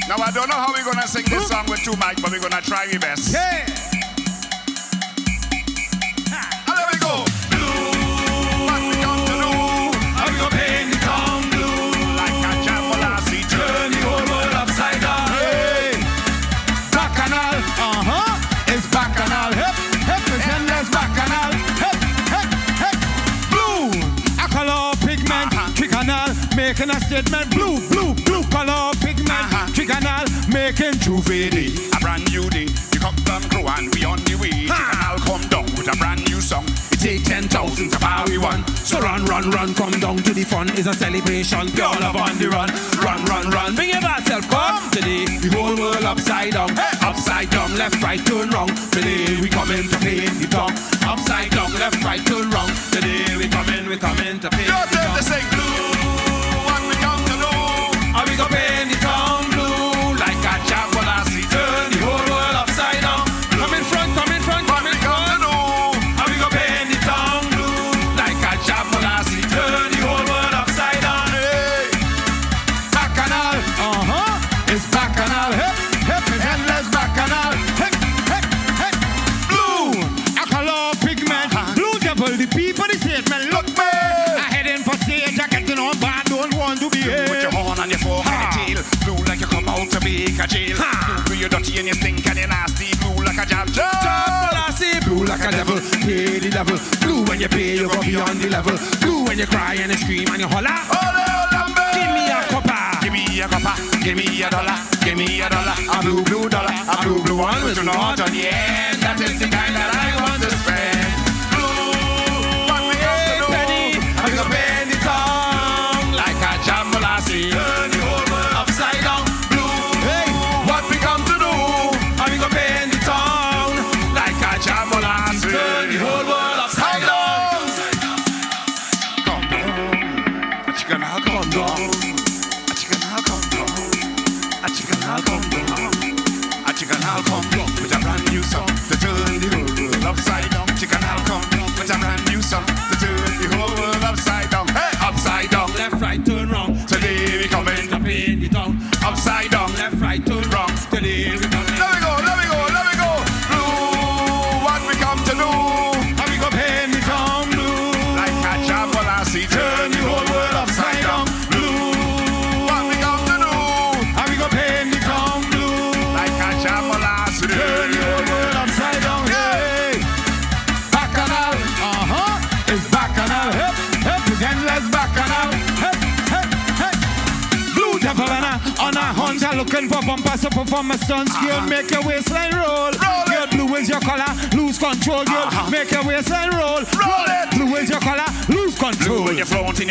Now, I don't know how we're going to sing this song with two mics, but we're going to try our best. Yeah. And there we go. Blue, what we come to do? How we gonna paint the town blue? Like a Chaguaramas, turn the whole world upside down. Hey, bacchanal, it's bacchanal. Hip, hip, it's endless bacchanal. Hip, hip, hip. Blue, a color pigment, trigonal, making a statement. Blue, blue, blue color pigment, trigonal, making true fade. A brand new day, the cock done crow and we on the way. Trigonal come down with a brand new song. It take 10,000 to buy we one. So run, run, run, come down to the fun. It's a celebration, pure love on the run. Run, run, run, bring your bad self, come today. The whole world upside down, upside down, left, right, turn wrong. Today we come in to paint the tongue. Upside down, left, right, turn wrong. Today we come in to paint the tongue. Your turn to sing blue, what we come to do? Are we gonna paint the tongue blue? Like a Chaguaramas, turn the whole world upside down. Come in front, come in front, come in front. Are we gonna paint the tongue blue? Like a Chaguaramas, turn the whole world upside down. Hey. Bacchanal, it's bacchanal. Hip, hip, it's endless bacchanal. Hip, hip, hip. Blue, a color pigment. Blue devil, the people, the statement. Look, man, I heading for stage. I getting on bad, don't want to be here. With your horn on your fork and your tail. Blue like you come out to make a jail. Blue, you're dirty and you stink and you're nasty. Blue like a jab. Blue like a devil, pay the devil. Blue when you pay, you go beyond the level. Blue when you cry and you scream and you holler. Give me a copper. Give me a copper. Give me a dollar. Give me a dollar. A blue, blue dollar. A blue, blue one with an heart on the end. That is the kind that I want to spend. Blue, what we have to do? Penny, I'm gonna bend the tongue like a jambalasi. Turn the whole world upside down. Blue, hey, what we come to do? Are we gonna bend the tongue like a jambalasi. Turn the whole world upside down. Come down. A chicken now come down. A chicken now come down. A chicken now come down. A chicken now come down with a brand new song to turn the whole world upside down. Chicken now come down with a brand new song to turn the whole world upside down. Hey, upside down. Left, right, turn wrong. Today we come in to paint the tongue. upside down. Left, right, turn wrong. Today we come in. Let me go, let me go, let me go. Blue, what we come to do? How we gonna paint the tongue blue? Like a Chaguaramas, turn the whole world upside down. Blue, what we come to do? How we gonna paint the tongue blue? Like a Chaguaramas, Turn the whole world upside down. Hey, bacchanal, it's bacchanal. Hip, hip, it's endless bacchanal. Hip, hip, hip. Blue devil on a hunter looking for bumpers to perform a stunt. Girl, make your waistline roll. Girl, blue is your color, lose control. Girl, make your waistline roll. Roll it. Blue is your color, lose Blue control. when you're front in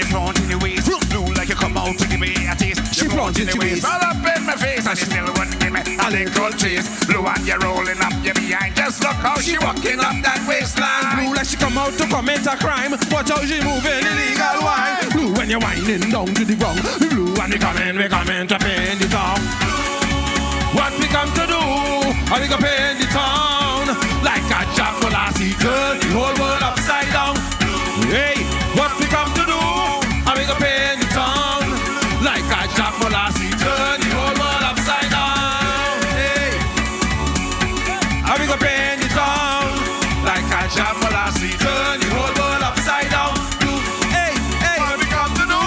your waist. Blue like you come out to give me a taste. She plunge into waist. All up in my face and she still wouldn't give me a little chase. Blue and you're rolling up your behind. Just look how she walking up that waistline. Blue like she come out to commit a crime. Watch how she moving illegal wine. Blue when you're whining down to the ground. Blue when we coming to paint the town. What we come to do? How we gonna paint the town? Like a Chaguaramas, turn the whole world upside down. Hey, what we come to do? How we gonna paint the town? Like a Chaguaramas, turn the whole world upside down. Hey, how we gonna paint the town? Like a Chaguaramas, turn the whole world upside down. Hey, hey, what we come to do?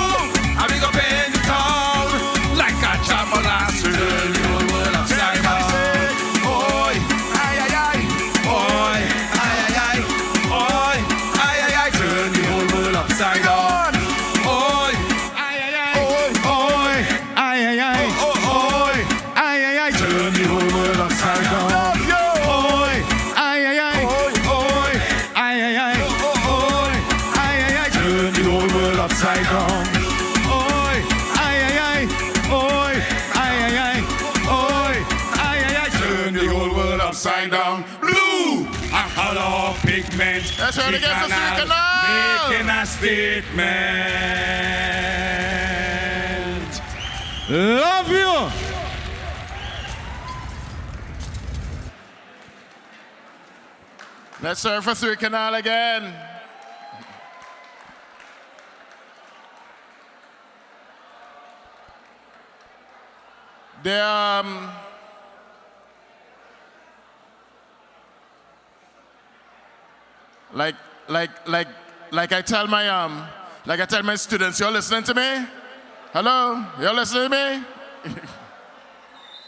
How we gonna paint the town? Like a Chaguaramas, turn the whole world upside down. Oi, ay ay ay, oi, ay ay ay, oi, ay ay ay, turn the whole world upside down. Oi, ay ay ay, oi, ay ay ay, oi, ay ay ay, turn the whole world upside down. Oi, ay ay ay, oi, ay ay ay, oi, ay ay ay, turn the whole world upside down. Oi, ay ay ay, oi, ay ay ay, oi, ay ay ay, turn the whole world upside down. Blue, a color pigment. Let's hear it again for Canal. Making a statement. Love you. Let's serve for 3 Canal again. They like I tell my students, you're listening to me? Hello? You're listening to me?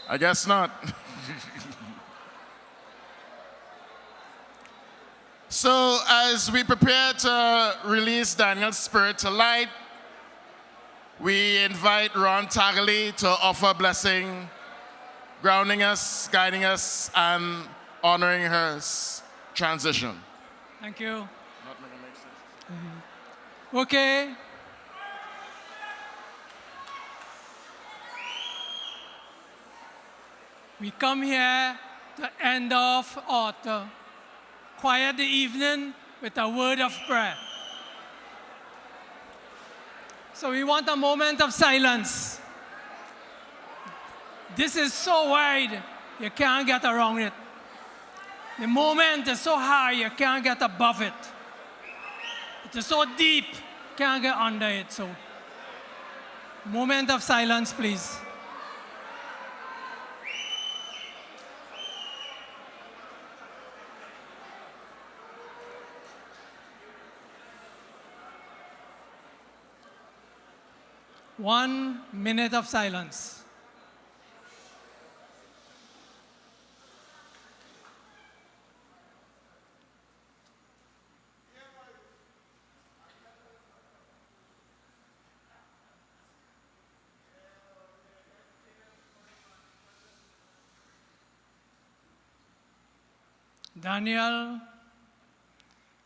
I guess not. So as we prepare to release Daniel's spirit to light, we invite Ron Haggley to offer blessing, grounding us, guiding us, and honoring her transition. Thank you. Okay. We come here to end off or to quiet the evening with a word of prayer. So we want a moment of silence. This is so wide, you can't get around it. The moment is so high, you can't get above it. It is so deep, you can't get under it. So, moment of silence, please. One minute of silence. Daniel,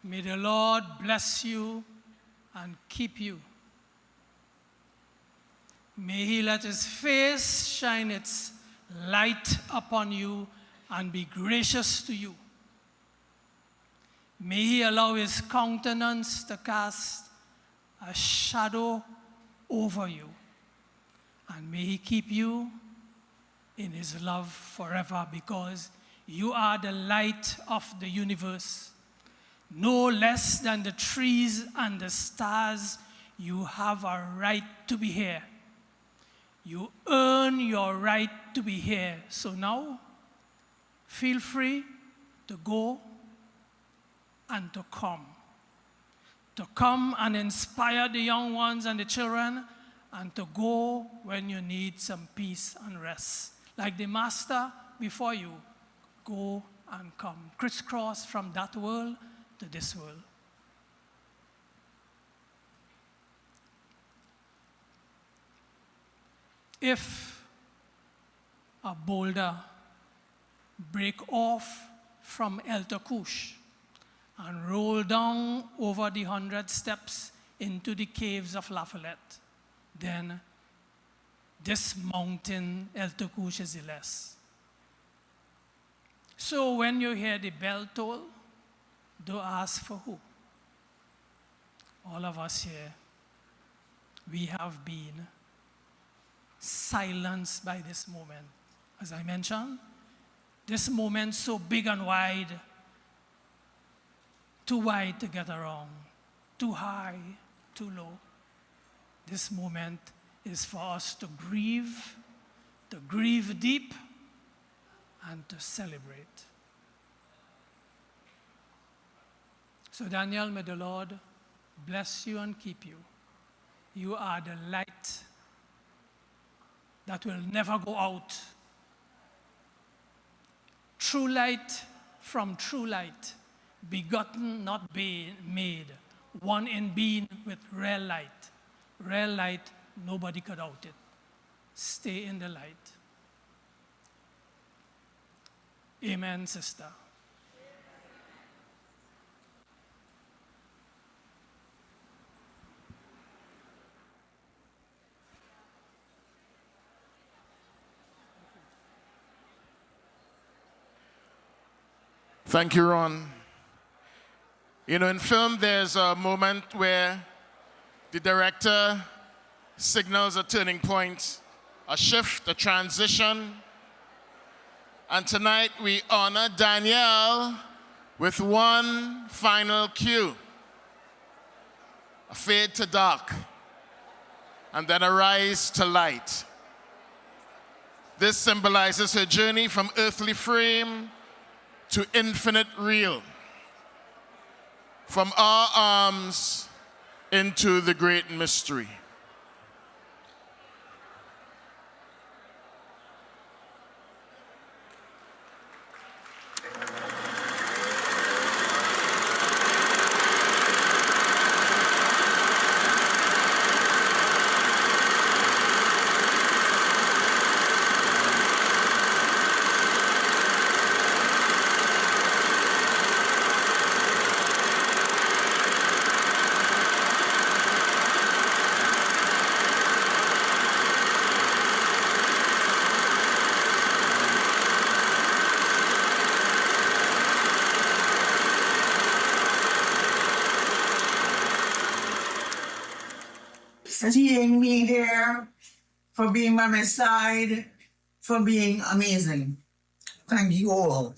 may the Lord bless you and keep you. May he let his face shine its light upon you and be gracious to you. May he allow his countenance to cast a shadow over you. And may he keep you in his love forever, because you are the light of the universe. No less than the trees and the stars, you have a right to be here. You earn your right to be here. So now, feel free to go and to come. To come and inspire the young ones and the children, and to go when you need some peace and rest. Like the master before you, go and come. Crisscross from that world to this world. If a boulder break off from El Takush and roll down over the 100 steps into the caves of Lafayette, then this mountain el tucuche ziles. So when you hear the bell toll, don't ask for who. All of us here, we have been silenced by this moment. As I mentioned, this moment so big and wide, too wide to get around, too high, too low. This moment is for us to grieve deep, and to celebrate. So Danielle, may the Lord bless you and keep you. You are the light that will never go out. True light from true light, begotten, not made, one in being with real light. Real light, nobody could out it. Stay in the light. Amen, sister. Thank you, Ron. You know, in film, there's a moment where the director signals a turning point, a shift, a transition. And tonight we honor Danielle with one final cue. A fade to dark, and then a rise to light. This symbolizes her journey from earthly frame to infinite real, from our arms into the great mystery. For seeing me here, for being by my side, for being amazing. Thank you all.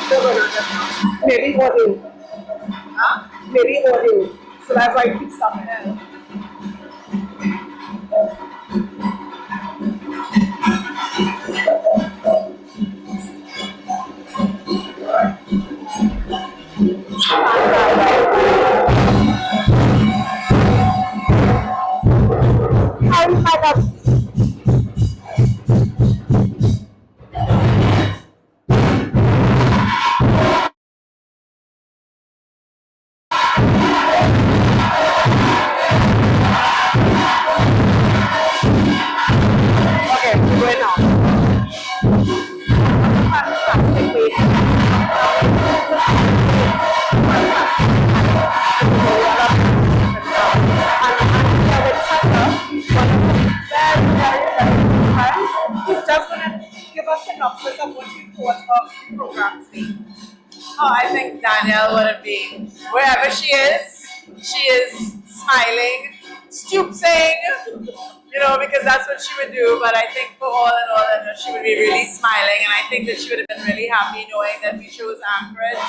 No, no, no, just now. Maybe audio. Huh? Maybe audio. So that's why you keep stopping it. I'm kind of. Okay, we're going now. Fantastic way to He's just going to give us a synopsis of what you thought of the program today. Oh, I think Danielle would be wherever she is smiling, stooping, because that's what she would do. But I think for all in all, she would be really smiling, and I think that she would have been really happy knowing that we chose Anchorage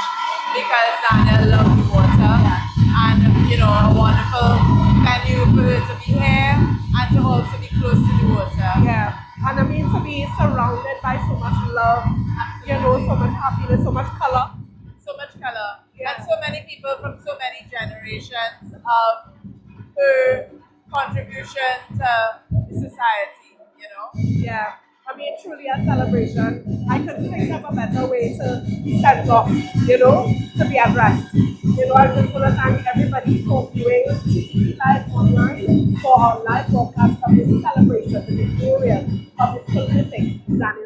because Danielle loved the water, and a wonderful venue for her to be here and to also be close to the water. Yeah, and I mean to be surrounded by so much love, so much happiness, so much color. So much color, and so many people from so many generations of her contribution to the society, Yeah, I mean, truly a celebration. I couldn't think of a better way to be sent off, to be addressed. I just want to thank everybody for viewing TTT Live online for our live broadcast of this celebration, the memorial of the prolific Danielle